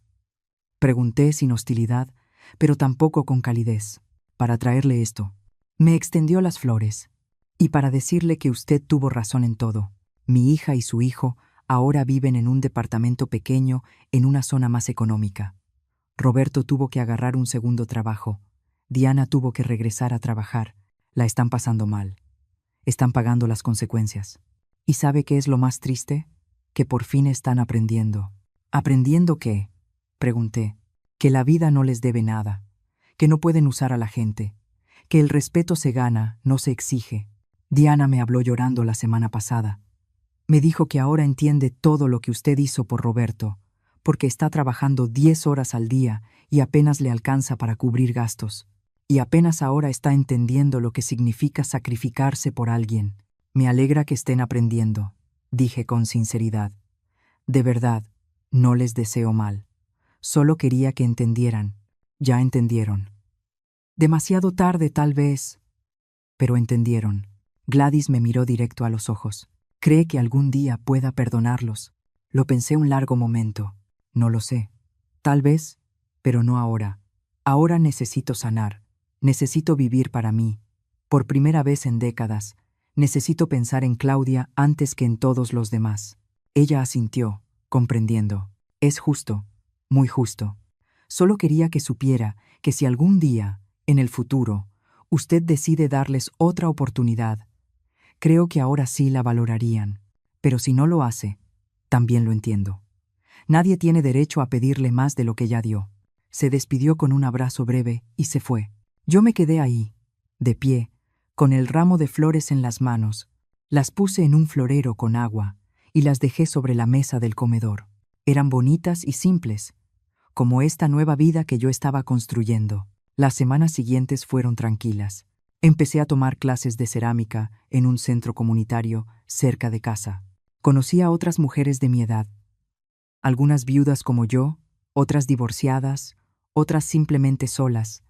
pregunté sin hostilidad, pero tampoco con calidez. «Para traerle esto». Me extendió las flores. «Y para decirle que usted tuvo razón en todo. Mi hija y su hijo ahora viven en un departamento pequeño en una zona más económica. Roberto tuvo que agarrar un segundo trabajo. Diana tuvo que regresar a trabajar. La están pasando mal. Están pagando las consecuencias. ¿Y sabe qué es lo más triste? Que por fin están aprendiendo». «¿Aprendiendo qué?», pregunté. «Que la vida no les debe nada, que no pueden usar a la gente, que el respeto se gana, no se exige». Diana me habló llorando la semana pasada. Me dijo que ahora entiende todo lo que usted hizo por Roberto, porque está trabajando 10 horas al día y apenas le alcanza para cubrir gastos. Y apenas ahora está entendiendo lo que significa sacrificarse por alguien. «Me alegra que estén aprendiendo», dije con sinceridad. «De verdad, no les deseo mal. Solo quería que entendieran. Ya entendieron. Demasiado tarde, tal vez, pero entendieron». Gladys me miró directo a los ojos. «¿Cree que algún día pueda perdonarlos?». Lo pensé un largo momento. No lo sé. Tal vez, pero no ahora. Ahora necesito sanar. Necesito vivir para mí. Por primera vez en décadas, necesito pensar en Claudia antes que en todos los demás. Ella asintió, comprendiendo. «Es justo, muy justo. Solo quería que supiera que si algún día, en el futuro, usted decide darles otra oportunidad, creo que ahora sí la valorarían. Pero si no lo hace, también lo entiendo. Nadie tiene derecho a pedirle más de lo que ya dio». Se despidió con un abrazo breve y se fue. Yo me quedé ahí, de pie, con el ramo de flores en las manos. Las puse en un florero con agua y las dejé sobre la mesa del comedor. Eran bonitas y simples, como esta nueva vida que yo estaba construyendo. Las semanas siguientes fueron tranquilas. Empecé a tomar clases de cerámica en un centro comunitario cerca de casa. Conocí a otras mujeres de mi edad, algunas viudas como yo, otras divorciadas, otras simplemente solas,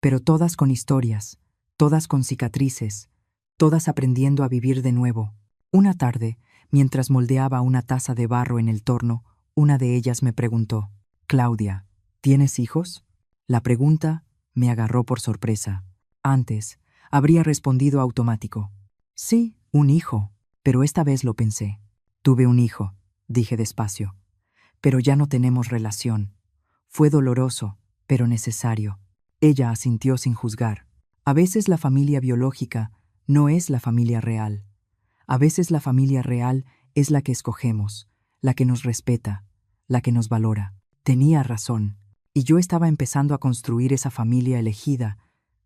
pero todas con historias, todas con cicatrices, todas aprendiendo a vivir de nuevo. Una tarde, mientras moldeaba una taza de barro en el torno, una de ellas me preguntó: «Claudia, ¿tienes hijos?». La pregunta me agarró por sorpresa. Antes, habría respondido automático: «Sí, un hijo», pero esta vez lo pensé. «Tuve un hijo», dije despacio, «pero ya no tenemos relación. Fue doloroso, pero necesario». Ella asintió sin juzgar. A veces la familia biológica no es la familia real. A veces la familia real es la que escogemos, la que nos respeta, la que nos valora. Tenía razón, y yo estaba empezando a construir esa familia elegida,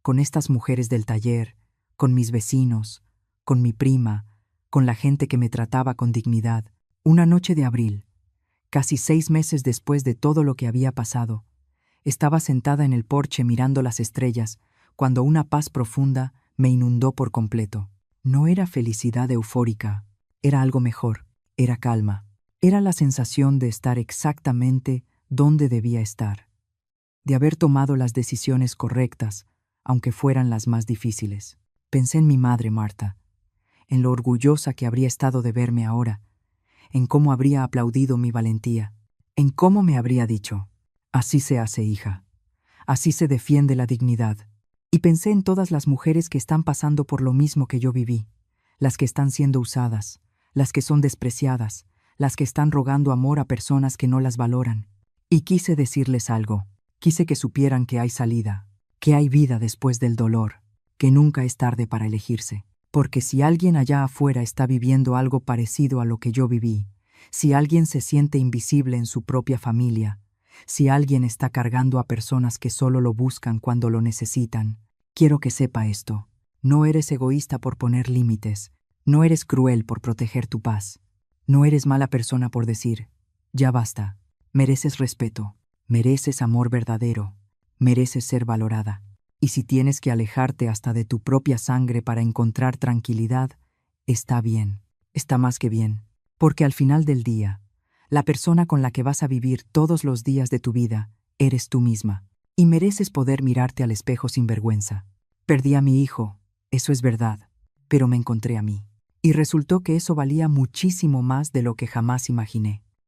con estas mujeres del taller, con mis vecinos, con mi prima, con la gente que me trataba con dignidad. Una noche de abril, casi 6 meses después de todo lo que había pasado, estaba sentada en el porche mirando las estrellas, cuando una paz profunda me inundó por completo. No era felicidad eufórica, era algo mejor, era calma. Era la sensación de estar exactamente donde debía estar, de haber tomado las decisiones correctas, aunque fueran las más difíciles. Pensé en mi madre, Marta, en lo orgullosa que habría estado de verme ahora, en cómo habría aplaudido mi valentía, en cómo me habría dicho: así se hace, hija, así se defiende la dignidad. Y pensé en todas las mujeres que están pasando por lo mismo que yo viví, las que están siendo usadas, las que son despreciadas, las que están rogando amor a personas que no las valoran. Y quise decirles algo, quise que supieran que hay salida, que hay vida después del dolor, que nunca es tarde para elegirse. Porque si alguien allá afuera está viviendo algo parecido a lo que yo viví, si alguien se siente invisible en su propia familia, si alguien está cargando a personas que solo lo buscan cuando lo necesitan, quiero que sepa esto: no eres egoísta por poner límites, no eres cruel por proteger tu paz, no eres mala persona por decir: ya basta. Mereces respeto, mereces amor verdadero, mereces ser valorada. Y si tienes que alejarte hasta de tu propia sangre para encontrar tranquilidad, está bien, está más que bien, porque al final del día, la persona con la que vas a vivir todos los días de tu vida eres tú misma, y mereces poder mirarte al espejo sin vergüenza. Perdí a mi hijo, eso es verdad, pero me encontré a mí. Y resultó que eso valía muchísimo más de lo que jamás imaginé.